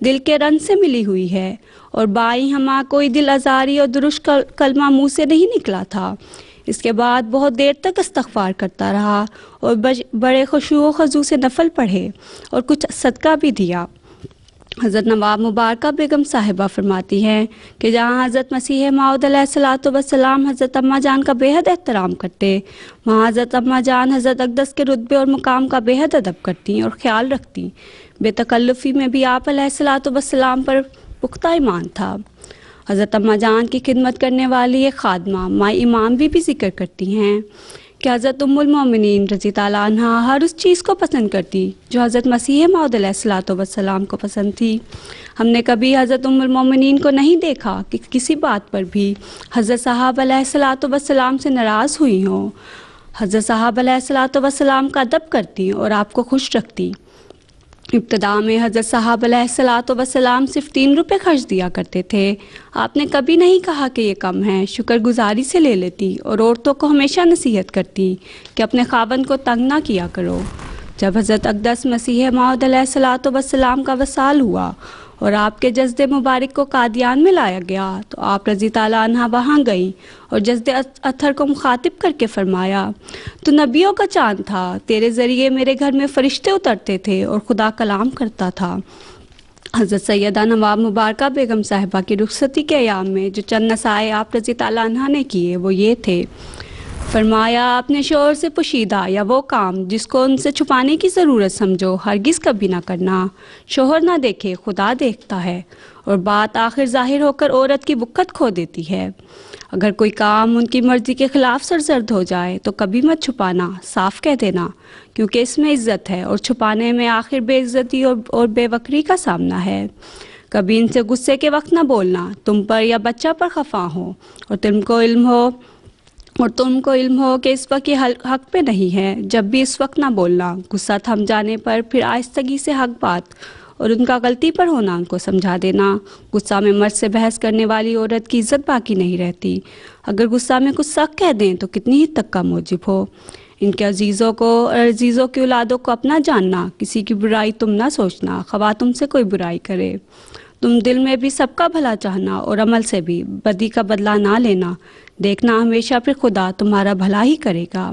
Speaker 4: دل کے رن سے ملی ہوئی ہے، اور بائیں ہما کوئی دل آزاری اور درست کلمہ منہ سے نہیں نکلا تھا۔ اس کے بعد بہت دیر تک استغفار کرتا رہا اور بڑے خشوع و خضوع سے نفل پڑھے اور کچھ صدقہ بھی دیا۔ حضرت نواب مبارکہ بیگم صاحبہ فرماتی ہیں کہ جہاں حضرت مسیح موعود علیہ الصلوۃ والسلام حضرت اماں جان کا بے حد احترام کرتے، وہاں حضرت اماں جان حضرت اقدس کے رتبے اور مقام کا بے حد ادب کرتی اور خیال رکھتی۔ بے تکلفی میں بھی آپ علیہ الصلوۃ والسلام پر پختہ ایمان تھا۔ حضرت اماں جان کی خدمت کرنے والی ایک خادمہ مائی امام بھی ذکر کرتی ہیں کہ حضرت ام المومنین رضی اللہ عنہا ہر اس چیز کو پسند کرتی جو حضرت مسیح موعود علیہ الصلوۃ والسلام کو پسند تھی۔ ہم نے کبھی حضرت ام المومنین کو نہیں دیکھا کہ کسی بات پر بھی حضرت صاحب علیہ الصلوۃ والسلام سے ناراض ہوئی ہوں۔ حضرت صاحب علیہ الصلوۃ والسلام کا ادب کرتی اور آپ کو خوش رکھتی۔ ابتدا میں حضرت صاحب علیہ الصلوۃ والسلام صرف 3 روپے خرچ دیا کرتے تھے۔ آپ نے کبھی نہیں کہا کہ یہ کم ہے، شکر گزاری سے لے لیتی اور عورتوں کو ہمیشہ نصیحت کرتی کہ اپنے خاوند کو تنگ نہ کیا کرو۔ جب حضرت اقدس مسیح موعود علیہ الصلوۃ والسلام کا وصال ہوا اور آپ کے جسد مبارک کو قادیان میں لایا گیا تو آپ رضی تعالیٰ عنہ وہاں گئیں اور جسد اطہر کو مخاطب کر کے فرمایا، تو نبیوں کا چاند تھا، تیرے ذریعے میرے گھر میں فرشتے اترتے تھے اور خدا کلام کرتا تھا۔ حضرت سیدہ نواب مبارکہ بیگم صاحبہ کی رخصتی کے ایام میں جو چند نصائح آپ رضی تعالیٰ عنہ نے کیے وہ یہ تھے، فرمایا اپنے شوہر سے پوشیدہ یا وہ کام جس کو ان سے چھپانے کی ضرورت سمجھو ہرگز کبھی نہ کرنا۔ شوہر نہ دیکھے خدا دیکھتا ہے، اور بات آخر ظاہر ہو کر عورت کی بکت کھو دیتی ہے۔ اگر کوئی کام ان کی مرضی کے خلاف سرزد ہو جائے تو کبھی مت چھپانا، صاف کہہ دینا، کیونکہ اس میں عزت ہے، اور چھپانے میں آخر بے عزتی اور بے وقری کا سامنا ہے۔ کبھی ان سے غصے کے وقت نہ بولنا، تم پر یا بچہ پر خفا ہو اور تم کو علم ہو کہ اس وقت یہ حق پہ نہیں ہے، جب بھی اس وقت نہ بولنا۔ غصہ تھم جانے پر پھر آہستگی سے حق بات اور ان کا غلطی پر ہونا ان کو سمجھا دینا۔ غصہ میں مرد سے بحث کرنے والی عورت کی عزت باقی نہیں رہتی۔ اگر غصہ میں کچھ سخت کہہ دیں تو کتنی حد تک کا موجب ہو۔ ان کے عزیزوں کو اور عزیزوں کی اولادوں کو اپنا جاننا، کسی کی برائی تم نہ سوچنا، خواہ تم سے کوئی برائی کرے۔ تم دل میں بھی سب کا بھلا چاہنا اور عمل سے بھی بدی کا بدلہ نہ لینا، دیکھنا ہمیشہ پھر خدا تمہارا بھلا ہی کرے گا۔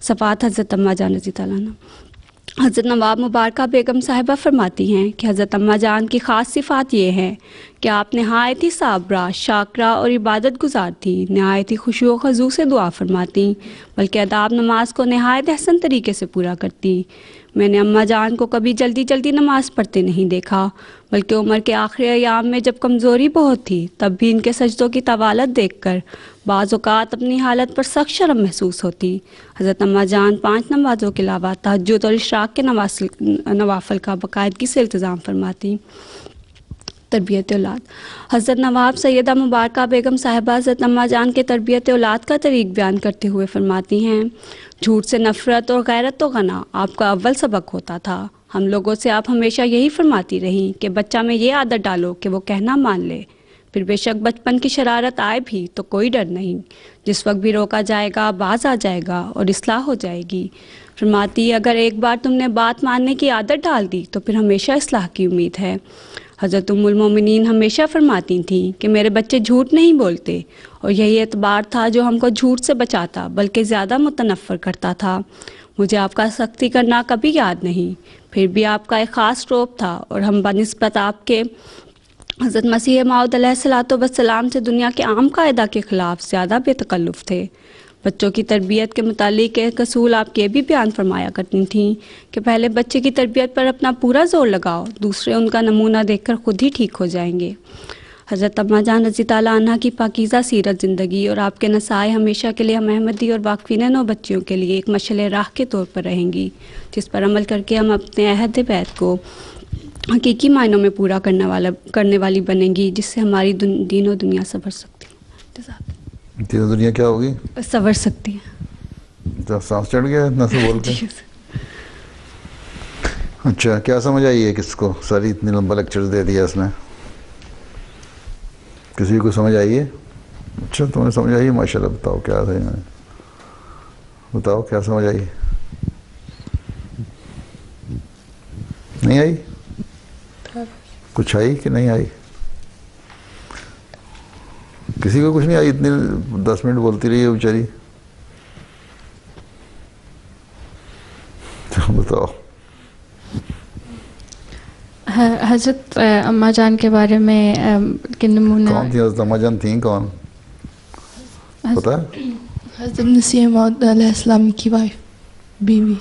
Speaker 4: صفات حضرت اماں جان رضی اللہ عنہ۔ حضرت نواب مبارکہ بیگم صاحبہ فرماتی ہیں کہ حضرت اماں جان کی خاص صفات یہ ہیں کہ آپ نہایت ہی صابرہ، شاکرہ اور عبادت گزار تھی، نہایت ہی خشوع و خضوع سے دعا فرماتی، بلکہ آداب نماز کو نہایت احسن طریقے سے پورا کرتی۔ میں نے اماں جان کو کبھی جلدی نماز پڑھتے نہیں دیکھا، بلکہ عمر کے آخری ایام میں جب کمزوری بہت تھی تب بھی ان کے سجدوں کی طوالت دیکھ کر بعض اوقات اپنی حالت پر سخت شرم محسوس ہوتی۔ حضرت اماں جان 5 نمازوں کے علاوہ تہجد اور اشراق کے نوافل کا باقاعدگی سے التزام فرماتی۔ تربیت اولاد۔ حضرت نواب سیدہ مبارکہ بیگم صاحبہ حضرت اماں جان کے تربیت اولاد کا طریق بیان کرتے ہوئے فرماتی ہیں، جھوٹ سے نفرت اور غیرت و غنا آپ کا اول سبق ہوتا تھا۔ ہم لوگوں سے آپ ہمیشہ یہی فرماتی رہیں کہ بچہ میں یہ عادت ڈالو کہ وہ کہنا مان لے، پھر بے شک بچپن کی شرارت آئے بھی تو کوئی ڈر نہیں، جس وقت بھی روکا جائے گا باز آ جائے گا اور اصلاح ہو جائے گی۔ فرماتی اگر ایک بار تم نے بات ماننے کی عادت ڈال دی تو پھر ہمیشہ اصلاح کی امید ہے۔ حضرت ام المومنین ہمیشہ فرماتی تھیں کہ میرے بچے جھوٹ نہیں بولتے، اور یہی اعتبار تھا جو ہم کو جھوٹ سے بچاتا بلکہ زیادہ متنفر کرتا تھا۔ مجھے آپ کا سختی کرنا کبھی یاد نہیں، پھر بھی آپ کا ایک خاص روب تھا، اور ہم بنسبت آپ کے حضرت مسیح موعود علیہ الصلوۃ والسلام سے دنیا کے عام قاعدہ کے خلاف زیادہ بے تکلف تھے۔ بچوں کی تربیت کے متعلق ایک اصول آپ یہ بھی بیان فرمایا کرتی تھیں کہ پہلے بچے کی تربیت پر اپنا پورا زور لگاؤ، دوسرے ان کا نمونہ دیکھ کر خود ہی ٹھیک ہو جائیں گے۔ حضرت اماں جان رضی تعالیٰ عنہ کی پاکیزہ سیرت زندگی اور آپ کے نصائح ہمیشہ کے لیے ہم احمدی اور واقفین نو بچیوں کے لیے ایک مشعل راہ کے طور پر رہیں گی، جس پر عمل کر کے ہم اپنے عہد بیت کو حقیقی معنوں میں پورا کرنے والی بنیں گی، جس سے ہماری دین و دنیا سنور سکتی ہے۔
Speaker 1: دین و دنیا کیا ہوگی؟
Speaker 4: سنور سکتی ہے۔
Speaker 1: سانس چڑھ گیا اتنا سے بول کے؟ اچھا، کیا سمجھ آئی ہے کس کو؟ ساری اتنی لمبا لیکچر دے دیا اس نے، کسی کو سمجھ آئی ہے؟ اچھا تمہیں سمجھ آئی ہے، ماشاء اللہ۔ بتاؤ کیا تھا، بتاؤ کیا سمجھ آئی؟ نہیں آئی؟ کچھ آئی کہ نہیں آئی؟ کسی کو کچھ نہیں آئی؟ اتنے 10 منٹ بولتی رہی ہے بیچاری. بتاؤ.
Speaker 7: حضرت اماں جان کے بارے میں نمونہ.
Speaker 1: کون تھی حضرت اماں جان؟ تھیں کون پتا ہے؟
Speaker 5: حضرت مسیح موعود علیہ السلام کی وائف، بیوی.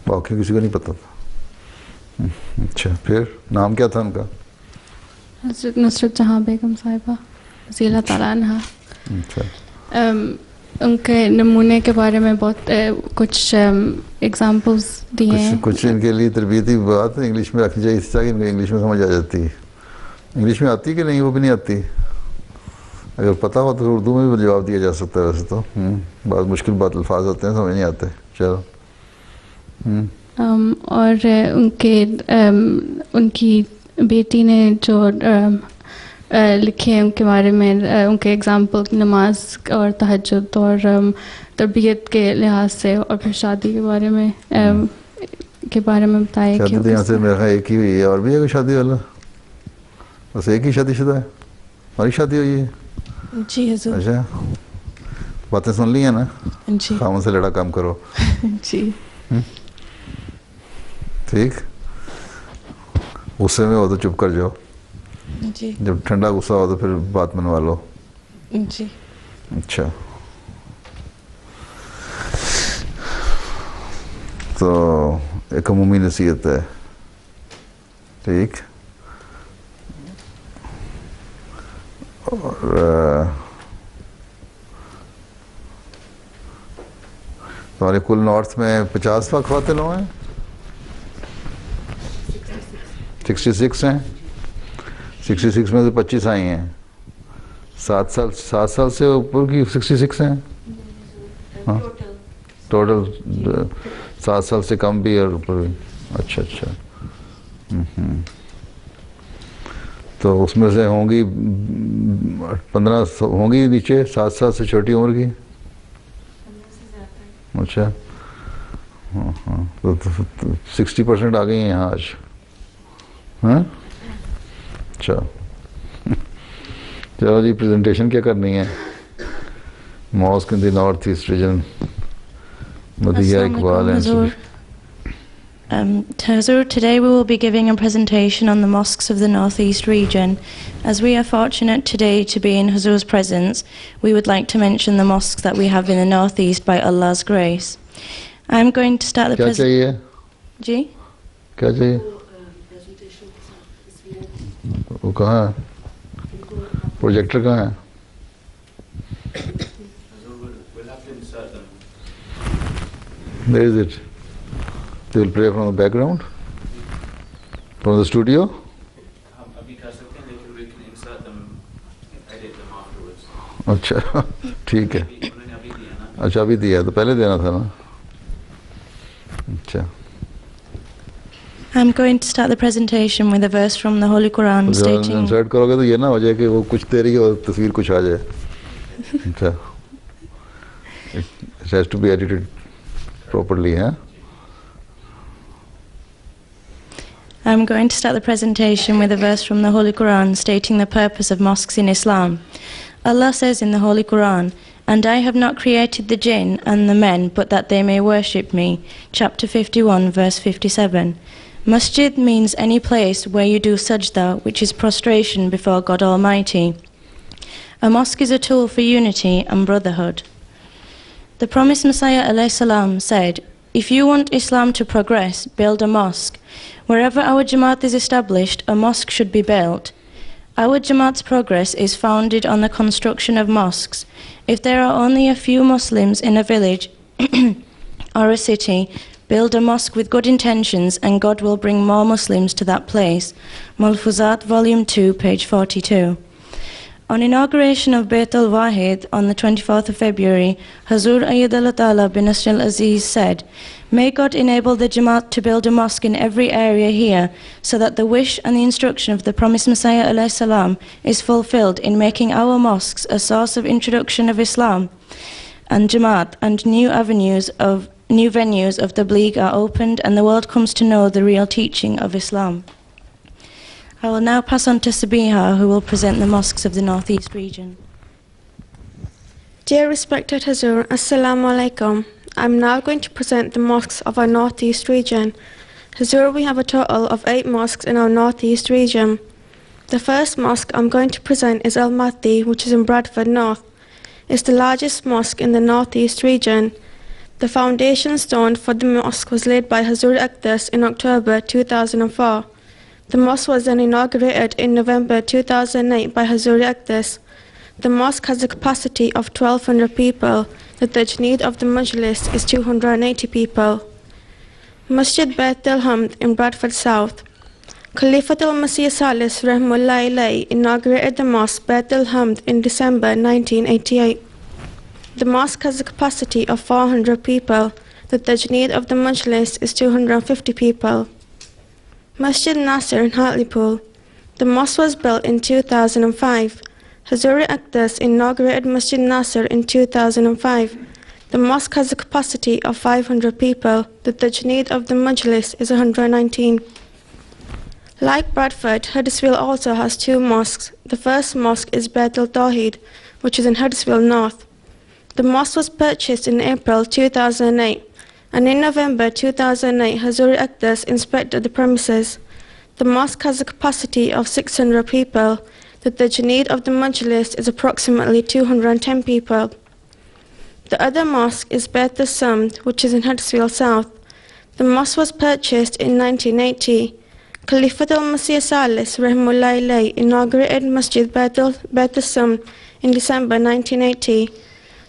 Speaker 1: باقی کسی کو نہیں پتا تھا. اچھا، پھر نام کیا تھا ان کا؟
Speaker 7: حضرت نصرت جہاں بیگم صاحبہ رضی اللہ تعالیٰ عنہا.
Speaker 1: اچھا،
Speaker 7: ان کے نمونے کے بارے میں بہت کچھ ایگزامپلز دیے ہیں.
Speaker 1: کچھ ان کے لیے تربیتی بات انگلش میں رکھنی چاہیے تاکہ ان کو انگلش میں سمجھ آ جاتی ہے. انگلش میں آتی کہ نہیں؟ وہ بھی نہیں آتی. اگر پتہ ہو تو اردو میں بھی جواب دیا جا سکتا ہے. ویسے تو بہت مشکل بات الفاظ ہوتے ہیں، سمجھ نہیں آتے. چلو.
Speaker 7: اور ان کی بیٹی نے جو لکھے ہیں ان کے بارے میں، ان کے ایگزامپل نماز اور تہجد اور تربیت کے لحاظ سے، اور پھر شادی کے بارے میں بتائے.
Speaker 1: شادی تو یہاں سے میرا خیال ایک ہی ہوئی ہے. اور بھی ہے کوئی شادی والا؟ بس ایک ہی شادی شدہ ہے؟ ہماری شادی ہوئی ہے؟
Speaker 5: جی حضور.
Speaker 1: اچھا، باتیں سن لی ہیں نا؟
Speaker 5: جی.
Speaker 1: خامن سے لڑا کام کرو.
Speaker 5: جی
Speaker 1: ٹھیک. غصے میں ہو تو چپ کر جاؤ.
Speaker 5: جی.
Speaker 1: جب ٹھنڈا غصہ ہو تو پھر بات منوا لو.
Speaker 5: جی.
Speaker 1: اچھا، تو ایک عمومی نصیحت ہے. ٹھیک. اور تمہارے کل نارتھ میں 50 خواتین ہیں؟ 66 ہیں. 66 میں سے 25 آئی ہیں. 7 سال سے اوپر کی 66 ہیں. ہاں، ٹوٹل 7 سال سے کم بھی اور اوپر بھی. اچھا اچھا. تو اس میں سے ہوں گی 15 ہوں گی نیچے 7 سال سے چھوٹی عمر کی. اچھا، ہاں ہاں. تو 60% آ گئی ہیں یہاں آج. ہاں اچھا. چلو جی، پریزنٹیشن کیا کرنی ہے؟ ماسک ان دی north east region. Madhya Iqbal ہیں.
Speaker 10: Hazur, today we will be giving a presentation on the mosques of the northeast region. As we are fortunate today to be in Hazur's presence, we would like to mention the mosques that we have in the northeast by Allah's grace. I am going to start the presentation. Ji?
Speaker 1: کیا چاہیے؟ وہ کہاں ہے؟ پروجیکٹر کہاں ہے؟ Where is it? They will play from the background? From the studio? اچھا ٹھیک ہے. اچھا ابھی دیا تو پہلے دینا تھا نا. اچھا.
Speaker 10: I'm going to start the presentation with a verse from the Holy Quran stating...
Speaker 1: insert کرو گے تو یہ نہ ہو جائے کہ وہ کچھ تیری اور تصویر کچھ آ جائے. اچھا. It has to be edited properly, huh?
Speaker 10: I'm going to start the presentation with a verse from the Holy Quran stating the purpose of mosques in Islam. Allah says in the Holy Quran, "And I have not created the jinn and the men but that they may worship me." Chapter 51, verse 57. Masjid means any place where you do sajda, which is prostration before God Almighty. A mosque is a tool for unity and brotherhood. The promised Messiah alayhi salam said, "If you want Islam to progress, build a mosque. Wherever our Jamaat is established, a mosque should be built. Our Jamaat's progress is founded on the construction of mosques. If there are only a few Muslims in a village or a city, build a mosque with good intentions and God will bring more Muslims to that place." Mulfuzat, Volume 2, page 42. On inauguration of Bayt al-Wahid on the 24th of February, Hazur Ayyadallah Ta'ala bin Nasr al-Aziz said, "May God enable the Jamaat to build a mosque in every area here so that the wish and the instruction of the promised Messiah alayhi salam is fulfilled in making our mosques a source of introduction of Islam and Jamaat and new avenues of new venues of tabligh are opened and the world comes to know the real teaching of Islam. I will now pass on to Sabiha, who will present the mosques of the Northeast region.
Speaker 8: Dear respected Hazur, Assalamu alaikum. I'm now going to present the mosques of our Northeast region. Hazur, we have a total of 8 mosques in our Northeast region. The first mosque I'm going to present is Al Mahdi, which is in Bradford North. It's the largest mosque in the Northeast region. The foundation stone for the mosque was laid by Hazur Aqdas in October 2004. The mosque was then inaugurated in November 2008 by Hazur Aqdas. The mosque has a capacity of 1,200 people. The tajneed of the majlis is 280 people. Masjid Bait al-Hamd in Bradford South. Khalifat al-Masih Salis Rahmullah Ilayhi inaugurated the mosque Bait al-Hamd in December 1988. The mosque has a capacity of 400 people. The tajneed of the majlis is 250 people. Masjid Nasir in Hartlepool. The mosque was built in 2005. Hazuri Aqdas inaugurated Masjid Nasir in 2005. The mosque has a capacity of 500 people. The tajneed of the majlis is 119. Like Bradford, Huddersfield also has 2 mosques. The first mosque is Bait al-Tawheed, which is in Huddersfield North. The mosque was purchased in April 2008, and in November 2008, Hazuri Aqdas inspected the premises. The mosque has a capacity of 600 people. The tajneed of the majlis is approximately 210 people. The other mosque is Bait al-Samd, which is in Huddersfield South. The mosque was purchased in 1980. Khalifat al-Masih Salis Rahmullah Ilayhi inaugurated Masjid Bait al-Samd in December 1980.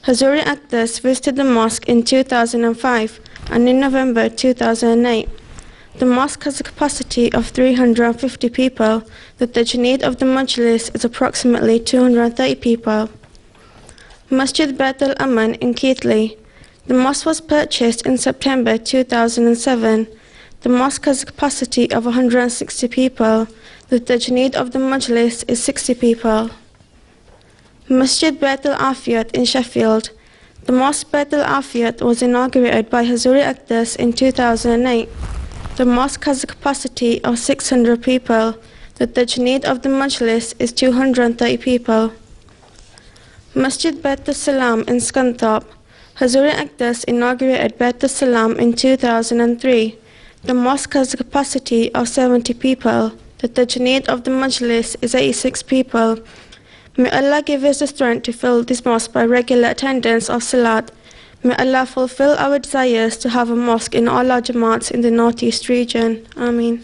Speaker 8: Hazuri Aqdas visited the mosque in 2005 and in November 2008. The mosque has a capacity of 350 people. The tajneed of the majlis is approximately 230 people. Masjid Bait al-Aman in Keighley. The mosque was purchased in September 2007. The mosque has a capacity of 160 people. The tajneed of the majlis is 60 people. Masjid Bait al-Afiyat in Sheffield. The mosque Bait al-Afiyat was inaugurated by Hazuri Aqdas in 2008. The mosque has a capacity of 600 people. The tajneed of the majlis is 230 people. Masjid Bait al-Salam in Scunthorpe. Hazuri Aqdas inaugurated Bait al-Salam in 2003. The mosque has a capacity of 70 people. The tajneed of the majlis is 86 people. May Allah give us the strength to fill this mosque by regular attendance of Salat. May Allah fulfill our desires to have a mosque in all our Jamaats in the Northeast region. Ameen.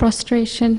Speaker 7: Prostration.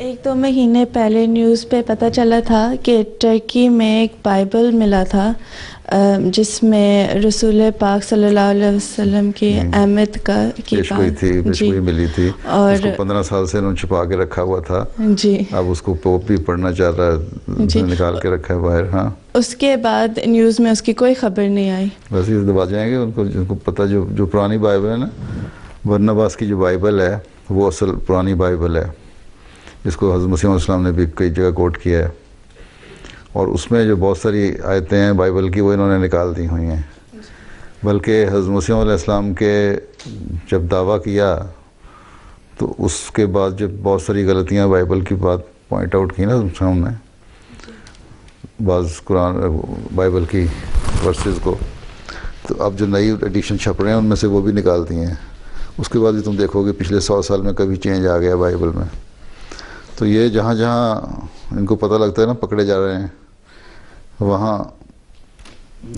Speaker 10: ایک دو مہینے پہلے نیوز پہ پتہ چلا تھا کہ ترکی میں ایک بائبل ملا تھا جس میں رسول پاک صلی اللہ علیہ وسلم کی احمد کا
Speaker 1: پیشگوئی تھی، پیشگوئی ملی تھی، اور اس کو 15 سال سے انہوں نے چھپا کے رکھا ہوا تھا
Speaker 10: جی،
Speaker 1: اب اس کو پوپ بھی پڑھنا چاہ رہا ہے، نکال کے رکھا ہے باہر. ہاں
Speaker 10: اس کے بعد نیوز میں اس کی کوئی خبر نہیں آئی.
Speaker 1: بس یہ دبا جائیں گے ان کو پتہ. جو پرانی بائبل ہے نا، برناباس کی جو بائبل ہے وہ اصل پرانی بائبل ہے، جس کو حضرت مسیح علیہ السلام نے بھی کئی جگہ کوٹ کیا ہے، اور اس میں جو بہت ساری آیتیں ہیں بائبل کی وہ انہوں نے نکال دی ہوئی ہیں. بلکہ حضرت مسیح علیہ السلام کے جب دعویٰ کیا تو اس کے بعد جب بہت ساری غلطیاں بائبل کی بات پوائنٹ آؤٹ کی نا ہم نے بعض قرآن بائبل کی ورسز کو، تو اب جو نئی ایڈیشن چھپ رہے ہیں ان میں سے وہ بھی نکال دی ہیں. اس کے بعد بھی تم دیکھو گے پچھلے 100 سال میں کبھی چینج آ گیا بائبل میں. تو یہ جہاں جہاں ان کو پتہ لگتا ہے نا پکڑے جا رہے ہیں، وہاں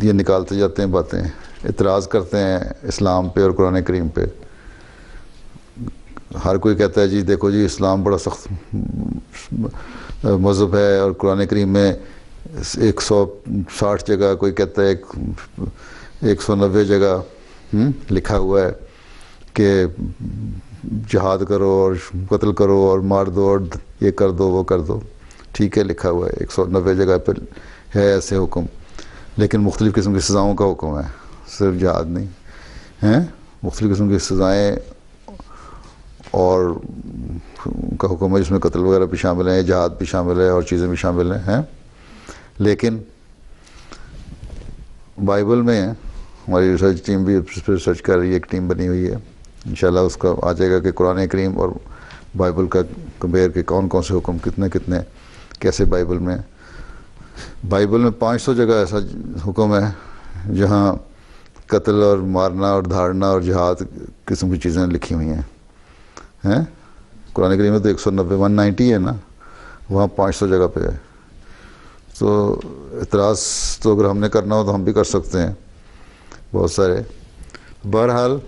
Speaker 1: یہ نکالتے جاتے ہیں باتیں، اعتراض کرتے ہیں اسلام پہ اور قرآن کریم پہ. ہر کوئی کہتا ہے جی دیکھو جی اسلام بڑا سخت مذہب ہے، اور قرآن کریم میں 160 جگہ، کوئی کہتا ہے 190 جگہ لکھا ہوا ہے کہ جہاد کرو اور قتل کرو اور مار دو اور یہ کر دو وہ کر دو. ٹھیک ہے، لکھا ہوا ہے 190 جگہ پہ ہے ایسے حکم، لیکن مختلف قسم کی سزاؤں کا حکم ہے، صرف جہاد نہیں ہے. مختلف قسم کی سزائیں اور کا حکم ہے جس میں قتل وغیرہ بھی شامل ہیں، جہاد بھی شامل ہے اور چیزیں بھی شامل ہیں. لیکن بائبل میں ہماری ریسرچ ٹیم بھی اس پہ ریسرچ کر رہی ہے، ایک ٹیم بنی ہوئی ہے، انشاءاللہ اس کا آ جائے گا کہ قرآن کریم اور بائبل کا کمپیئر کے کون کون سے حکم کتنے کیسے بائبل میں 500 جگہ ایسا حکم ہے جہاں قتل اور مارنا اور دھاڑنا اور جہاد قسم کی چیزیں لکھی ہوئی ہیں. قرآن کریم میں تو 190 ہے نا، وہاں 500 جگہ پہ ہے. تو اعتراض تو اگر ہم نے کرنا ہو تو ہم بھی کر سکتے ہیں بہت سارے. بہرحال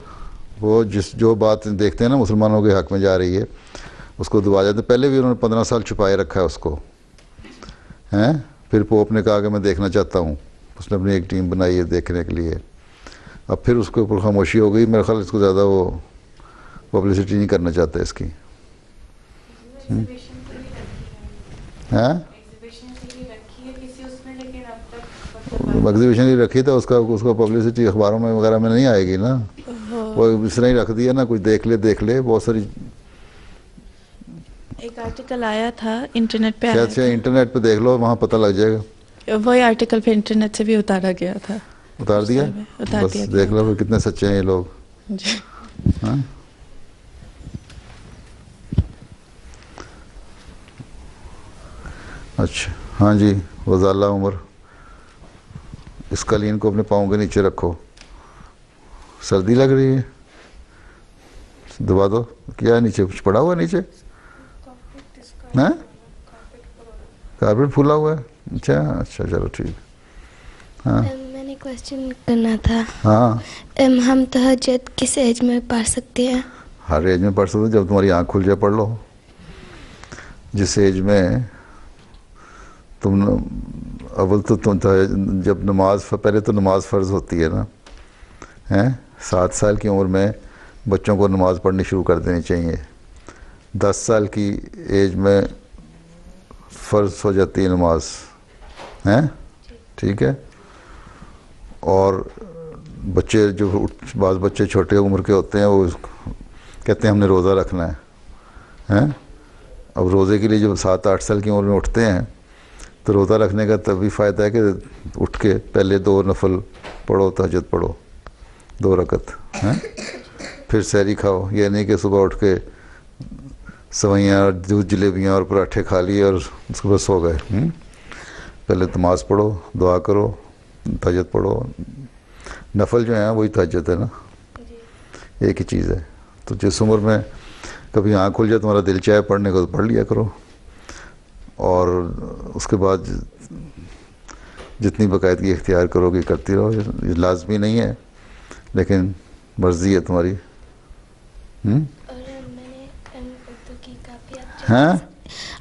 Speaker 1: وہ جو بات دیکھتے ہیں نا مسلمانوں کے حق میں جا رہی ہے اس کو دبا جاتے ہیں. پہلے بھی انہوں نے 15 سال چھپائے رکھا ہے اس کو، پھر پوپ نے کہا کہ میں دیکھنا چاہتا ہوں، اس نے اپنی ایک ٹیم بنائی ہے دیکھنے کے لیے. اب پھر اس کے اوپر خاموشی ہو گئی. میرا خیال اس کو زیادہ وہ پبلسٹی نہیں کرنا چاہتے اس کی. ایگزیبیشن ہی رکھی تھا، اس کا پبلسٹی اخباروں میں وغیرہ میں نہیں آئے گی نا. وہ اس طرح ہی رکھ دیا نا، کچھ دیکھ لے بہت ساری.
Speaker 10: ایک آرٹیکل آیا تھا انٹرنیٹ پہ،
Speaker 1: اچھا انٹرنیٹ پہ دیکھ لو، وہاں پتہ لگ جائے گا.
Speaker 10: وہی آرٹیکل پہ انٹرنیٹ سے بھی اتارا گیا تھا.
Speaker 1: اتار دیا؟ بس دیکھ لو کتنے سچے ہیں یہ لوگ.
Speaker 10: جی
Speaker 1: اچھا ہاں جی. وزالہ عمر، اس قالین کو اپنے پاؤں کے نیچے رکھو، سردی لگ رہی ہے، دبا دو. کیا ہے نیچے؟ کچھ پڑا ہوا ہے نیچے؟ کارپیٹ پھولا ہوا ہے؟ اچھا چلو ٹھیک. ہاں
Speaker 6: میں نے کوشچن کرنا تھا.
Speaker 1: ہاں
Speaker 6: ہم تہجد کس ایج میں پڑھ سکتے ہیں؟
Speaker 1: ہر ایج میں پڑھ سکتے. جب تمہاری آنکھ کھل جائے پڑھ لو. جس ایج میں تم اول تو تم جب نماز پہلے تو نماز فرض ہوتی ہے نا، 7 سال کی عمر میں بچوں کو نماز پڑھنی شروع کر دینی چاہیے. 10 سال کی ایج میں فرض ہو جاتی ہے نماز، ٹھیک ہے. اور بچے جو بعض بچے چھوٹے عمر کے ہوتے ہیں وہ کہتے ہیں ہم نے روزہ رکھنا ہے. اب روزے کے لیے جب 7-8 سال کی عمر میں اٹھتے ہیں تو روزہ رکھنے کا تبھی فائدہ ہے کہ اٹھ کے پہلے 2 نفل پڑھو، تہجد پڑھو 2 رکعت، پھر سحری کھاؤ. یہ نہیں کہ صبح اٹھ کے سوئیاں اور دودھ جلیبیاں اور پراٹھے کھا لیے اور اس کے بعد سو گئے. پہلے نماز پڑھو، دعا کرو، تہجد پڑھو. نفل جو ہیں وہی تہجد ہے نا، ایک ہی چیز ہے. تو جس عمر میں کبھی آنکھ کھل جائے تمہارا دل چاہے پڑھنے کو تو پڑھ لیا کرو، اور اس کے بعد جتنی باقاعدگی اختیار کرو گی کرتی رہو. یہ لازمی نہیں ہے لیکن مرضی ہے تمہاری.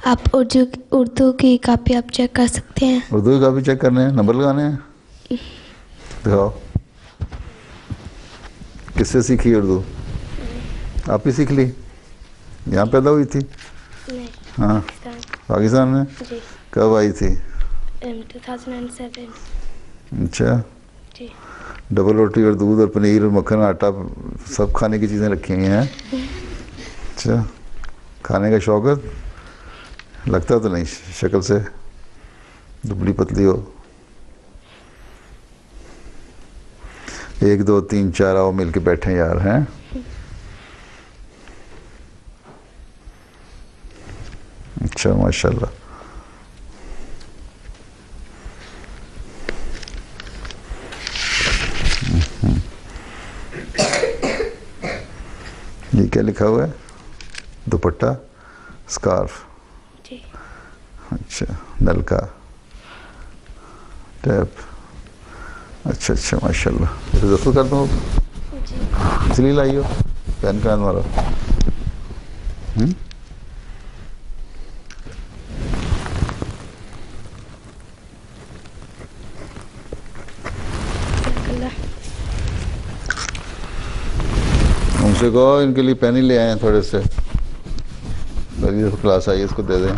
Speaker 6: آپ اردو کی کاپی آپ چیک کر سکتے ہیں.
Speaker 1: اردو کی کاپی چیک کرنے ہیں, نمبر لگانے ہیں. دکھاؤ. کس سے سیکھی اردو؟ آپ ہی سیکھ لی؟ یہاں پیدا ہوئی تھی؟ ہاں پاکستان میں. کب آئی تھی؟
Speaker 6: 2007.
Speaker 1: اچھا.
Speaker 6: جی.
Speaker 1: ڈبل روٹی اور دودھ اور پنیر اور مکھن آٹا سب کھانے کی چیزیں رکھی ہوئی ہیں. اچھا, کھانے کا شوق ہے؟ لگتا تو نہیں شکل سے, دبلی پتلی ہو. 1 2 3 4 آؤ مل کے بیٹھے یار ہیں. اچھا ماشاء اللہ. یہ کیا لکھا ہوا ہے؟ دوپٹہ, اسکارف.
Speaker 6: جی.
Speaker 1: اچھا, نلکا, ٹیپ. اچھا اچھا ماشاء اللہ. دستخط کر دوں اس لیے لائی ہو پین کارڈ مارا. ان سے کہو ان کے لیے پین ہی لے آئے ہیں تھوڑے سے. کلاس آئی اس کو دے دیں.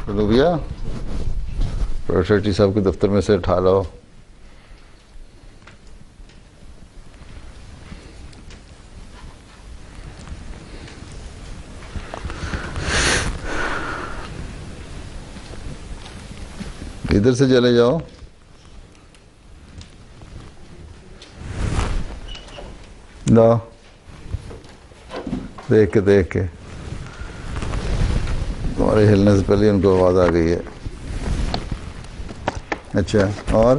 Speaker 1: چلو بھیا پروفیسر صاحب کے دفتر میں سے اٹھا لاؤ. ادھر سے چلے جاؤ. لاؤ, دیکھ کے تمہارے ہلنے سے پہلے ان کو آواز آ گئی ہے. اچھا, اور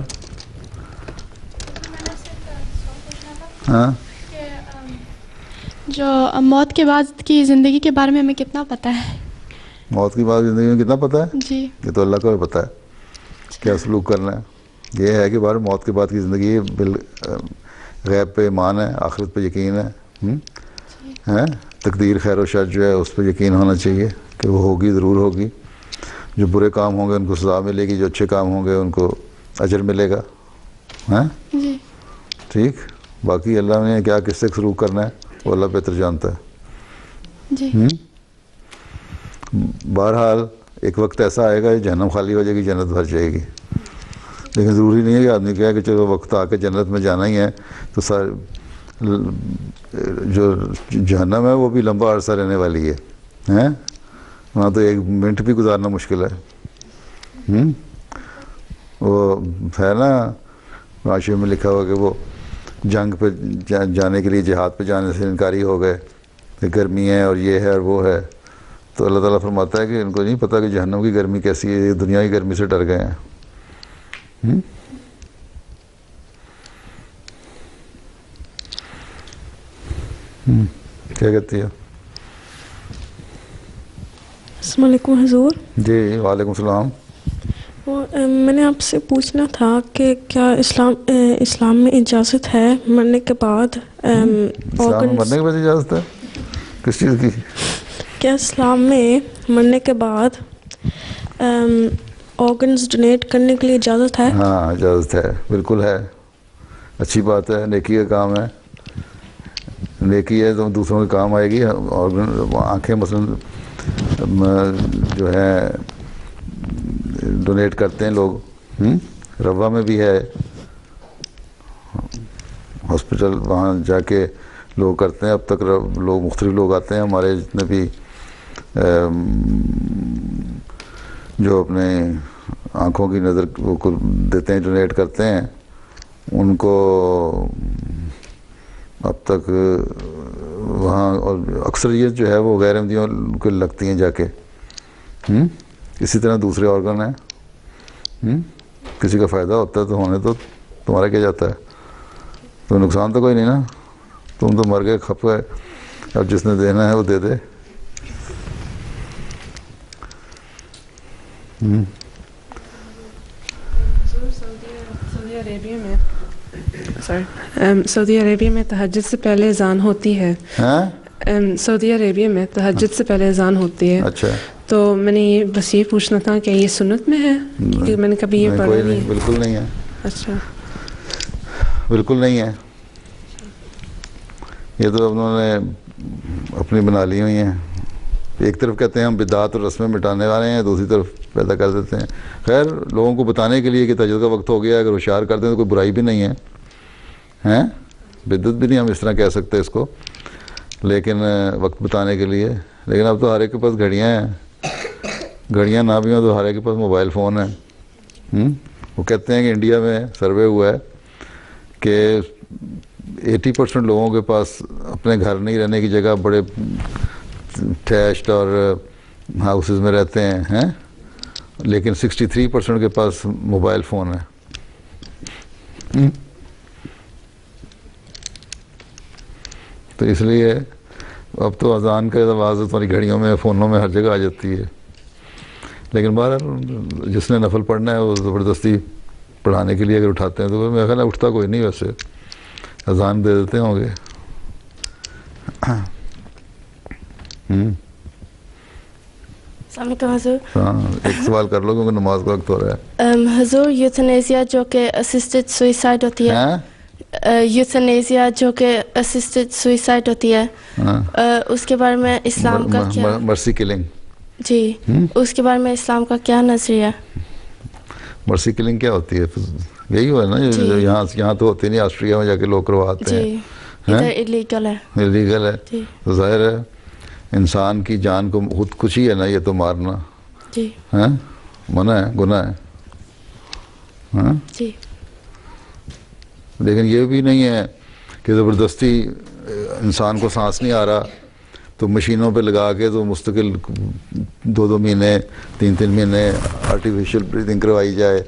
Speaker 1: ہاں
Speaker 11: جو موت کے بعد کی زندگی کے بارے میں ہمیں کتنا پتہ ہے؟
Speaker 1: موت کی بعد زندگی میں کتنا پتہ ہے؟
Speaker 11: جی.
Speaker 1: یہ تو اللہ کو پتہ ہے کیا سلوک کرنا ہے. یہ ہے کہ بار موت کے بعد کی زندگی غیب پہ ایمان ہے, آخرت پہ یقین ہے, تقدیر خیر و شر جو ہے اس پہ یقین ہونا چاہیے کہ وہ ہوگی, ضرور ہوگی. جو برے کام ہوں گے ان کو سزا ملے گی, جو اچھے کام ہوں گے ان کو اجر ملے گا. ہاں ٹھیک. باقی اللہ نے کیا کس سے سلوک کرنا ہے وہ اللہ بہتر جانتا ہے.
Speaker 11: جی.
Speaker 1: بہرحال ایک وقت ایسا آئے گا جہنم خالی ہو جائے گی, جنت بھر جائے گی. لیکن ضروری نہیں ہے کہ آدمی کہے کہ چلو وقت آ کے جنت میں جانا ہی ہے تو جو جہنم ہے وہ بھی لمبا عرصہ رہنے والی ہے. وہاں تو 1 منٹ بھی گزارنا مشکل ہے. وہ ہے نا معاشرے میں لکھا ہوا کہ وہ جنگ پہ جانے کے لیے, جہاد پہ جانے سے انکاری ہو گئے کہ گرمی ہے اور یہ ہے اور وہ ہے. تو اللہ تعالیٰ فرماتا ہے کہ ان کو نہیں پتہ کہ جہنم کی گرمی کیسی ہے, یہ دنیا کی گرمی سے ڈر گئے ہیں. کیا کہتی ہے؟
Speaker 12: السلام علیکم حضور.
Speaker 1: جی وعلیکم السلام.
Speaker 12: میں نے آپ سے پوچھنا تھا کہ کیا اسلام میں اجازت ہے مرنے کے بعد
Speaker 1: اسلام میں مرنے کے بعد اجازت ہے کس چیز کی؟
Speaker 12: کیا اسلام میں مرنے کے بعد آرگنز ڈونیٹ کرنے کے لیے اجازت ہے؟
Speaker 1: ہاں اجازت ہے, بالکل ہے. اچھی بات ہے, نیکی کا کام ہے. نیکی ہے تو دوسروں کے کام آئے گی. آرگن آنکھیں مثلاً جو ہے ڈونیٹ کرتے ہیں لوگ. روا میں بھی ہے ہاسپٹل, وہاں جا کے لوگ کرتے ہیں. اب تک لوگ مختلف لوگ آتے ہیں ہمارے جتنے بھی جو اپنے آنکھوں کی نظر کو دیتے ہیں, ڈونیٹ کرتے ہیں, ان کو اب تک وہاں, اور اکثریت جو ہے وہ غیر احمدیوں کو لگتی ہیں جا کے. اسی طرح دوسرے آرگن ہیں, کسی کا فائدہ ہوتا ہے تو ہونے تو تمہارا کیا جاتا ہے, تو نقصان تو کوئی نہیں نا. تم تو مر گئے, کھپ گئے, اب جس نے دینا ہے وہ دے دے.
Speaker 12: سعودی عربیہ میں تہجد سے پہلے اذان ہوتی ہے. سعودی عربیہ میں تہجد سے پہلے اذان ہوتی ہے.
Speaker 1: اچھا.
Speaker 12: تو میں نے یہ بس یہ پوچھنا تھا کہ یہ سنت میں ہے کہ میں نے کبھی یہ پڑھا نہیں.
Speaker 1: بالکل نہیں ہے.
Speaker 12: اچھا
Speaker 1: بالکل نہیں ہے. یہ تو انہوں نے اپنی بنا لی ہوئی ہیں. ایک طرف کہتے ہیں ہم بدعات اور رسمیں مٹانے والے ہیں, دوسری طرف پیدا کر دیتے ہیں. خیر لوگوں کو بتانے کے لیے کہ تہجد کا وقت ہو گیا, اگر ہوشیار کر دیں تو کوئی برائی بھی نہیں ہے, ہیں بدعت بھی نہیں ہم اس طرح کہہ سکتے اس کو, لیکن وقت بتانے کے لیے. لیکن اب تو ہر ایک کے پاس گھڑیاں ہیں, گھڑیاں نہ بھی ہوں تو ہر ایک کے پاس موبائل فون ہے. وہ کہتے ہیں کہ انڈیا میں سروے ہوا ہے کہ 80% لوگوں کے پاس اپنے گھر نہیں رہنے کی جگہ بڑے ٹیسٹ اور ہاؤسز میں رہتے ہیں, لیکن 63% کے پاس موبائل فون ہے. تو اس لیے اب تو اذان کا آواز تمہاری گھڑیوں میں فونوں میں ہر جگہ آ جاتی ہے. لیکن بہرحال جس نے نفل پڑھنا ہے وہ زبردستی پڑھانے کے لیے اگر اٹھاتے ہیں تو میرا خیال ہے اٹھتا کوئی نہیں, ویسے اذان دے دیتے ہوں گے.
Speaker 13: السلام علیکم حضور.
Speaker 1: ہاں ایک سوال کر لو کیونکہ نماز کا وقت ہو رہا ہے.
Speaker 13: حضور یوتھنیزیا جو کہ اسسٹڈ سوئسائڈ ہوتی ہے, یوتھنیزیا جو کہ اسسٹڈ سوئسائڈ ہوتی ہے, اس کے بارے میں اسلام کا کیا,
Speaker 1: مرسی کلنگ,
Speaker 13: جی اس کے بارے میں اسلام کا کیا نظریہ؟
Speaker 1: مرسی کلنگ کیا ہوتی ہے؟ یہی ہوا ہے نا, یہاں تو ہوتی نہیں, آسٹریا میں جا کے لوگ کرواتے ہیں.
Speaker 13: ادھر ایلیگل ہے.
Speaker 1: ایلیگل ہے تو ظاہر ہے انسان کی جان کو خودکشی ہے نا یہ تو مارنا,
Speaker 13: جی
Speaker 1: منع ہے, گناہ ہے.
Speaker 13: جی
Speaker 1: لیکن یہ بھی نہیں ہے کہ زبردستی انسان کو سانس نہیں آ رہا تو مشینوں پہ لگا کے تو مستقل 2 مہینے 3 مہینے آرٹیفیشیل بریدنگ کروائی جائے,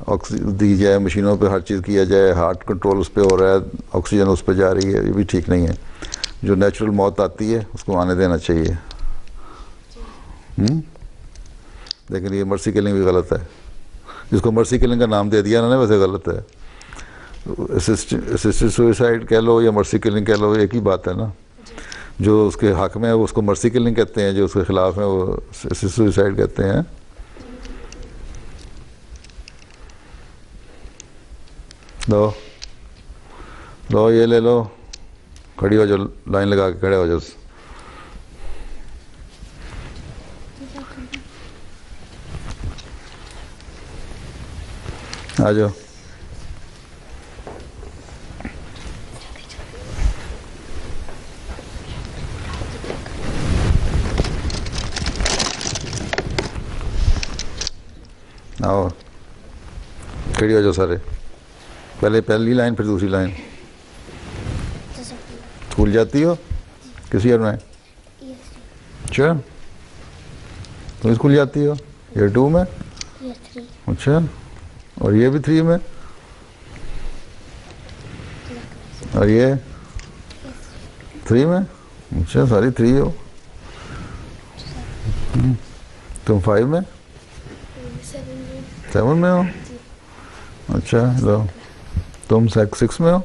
Speaker 1: آکسیجن دی جائے, مشینوں پہ ہر چیز کیا جائے, ہارٹ کنٹرول اس پہ ہو رہا ہے, آکسیجن اس پہ جا رہی ہے, یہ بھی ٹھیک نہیں ہے. جو نیچرل موت آتی ہے اس کو آنے دینا چاہیے. لیکن یہ مرسی کلنگ بھی غلط ہے. جس کو مرسی کلنگ کا نام دے دیا نا ویسے غلط ہے. اسسٹڈ سوئسائڈ کہہ لو یا مرسی کلنگ کہہ لو ایک ہی بات ہے نا. جو اس کے حق میں ہے وہ اس کو مرسی کلنگ کہتے ہیں, جو اس کے خلاف ہیں وہ اسسٹڈ سوئسائڈ کہتے ہیں. لو یہ لے لو, کھڑی ہو جاؤ, لائن لگا کے کھڑے ہو جاؤ. آ جاؤ. آؤ کھڑی ہو جاؤ سارے, پہلے پہلی لائن پھر دوسری لائن. اسکول جاتی ہو کس ایئر میں؟ اچھا تم اسکول جاتی ہو ایئر 2 میں؟ اچھا اور یہ بھی 3 میں, اور یہ 3 میں؟ اچھا ساری 3 ہو. تم 5 میں 7 میں ہو؟ اچھا لو تم 6 میں ہو,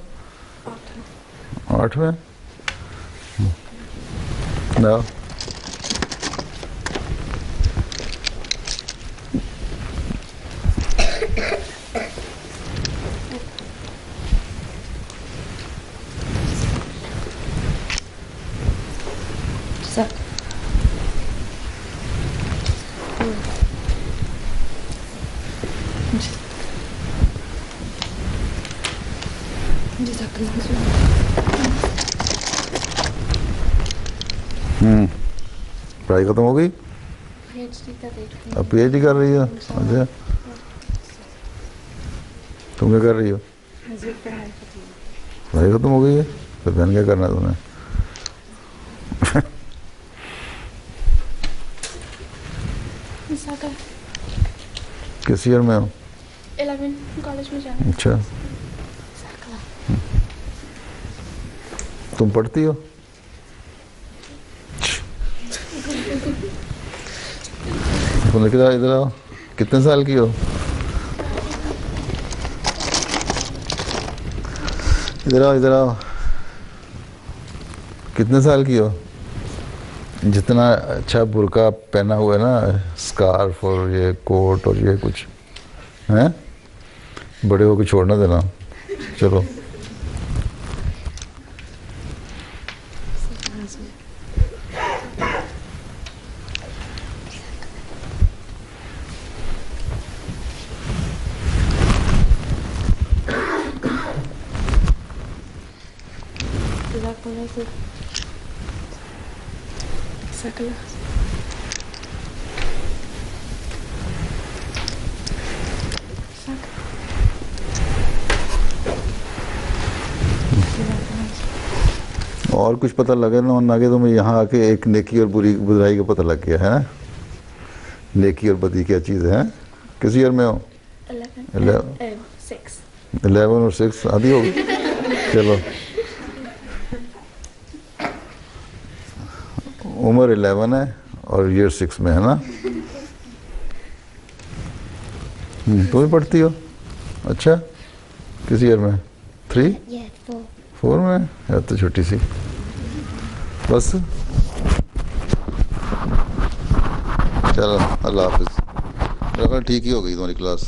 Speaker 1: 8 میں. No. پڑھائی ختم ہو گئی, اب پی ایچ ڈی کر رہی ہے. اچھا تم کیا کر رہی ہو؟ پڑھائی ختم ہو گئی ہے, تو بہن کیا کرنا ہے تمہیں؟ کس ایئر میں ہو؟
Speaker 11: 11 کالج میں جا رہی ہوں.
Speaker 1: اچھا تم پڑھتی ہو؟ ادھر آؤ, کتنے سال کی ہو؟ ادھر آؤ, ادھر آؤ, کتنے سال کی ہو؟ جتنا اچھا برقع پہنا ہوا ہے نا، اسکارف اور یہ کوٹ اور یہ کچھ ہیں، بڑے ہو کے چھوڑنا دینا. چلو اور کچھ پتہ لگے نہ کہ تمہیں یہاں آ کے ایک نیکی اور برائی کا پتہ لگ گیا ہے نا. نیکی اور بدی کیا چیز ہے؟ کس ایئر میں ہو؟ 11 اور 6 آدھی ہوگی. چلو عمر 11 ہے اور ایئر 6 میں ہے نا. تم بھی پڑھتی ہو؟ اچھا کس ایئر میں؟ 3 4 میں ہے تو چھوٹی سی. بس چلو اللہ حافظ. ٹھیک ہی ہو گئی تمہاری کلاس.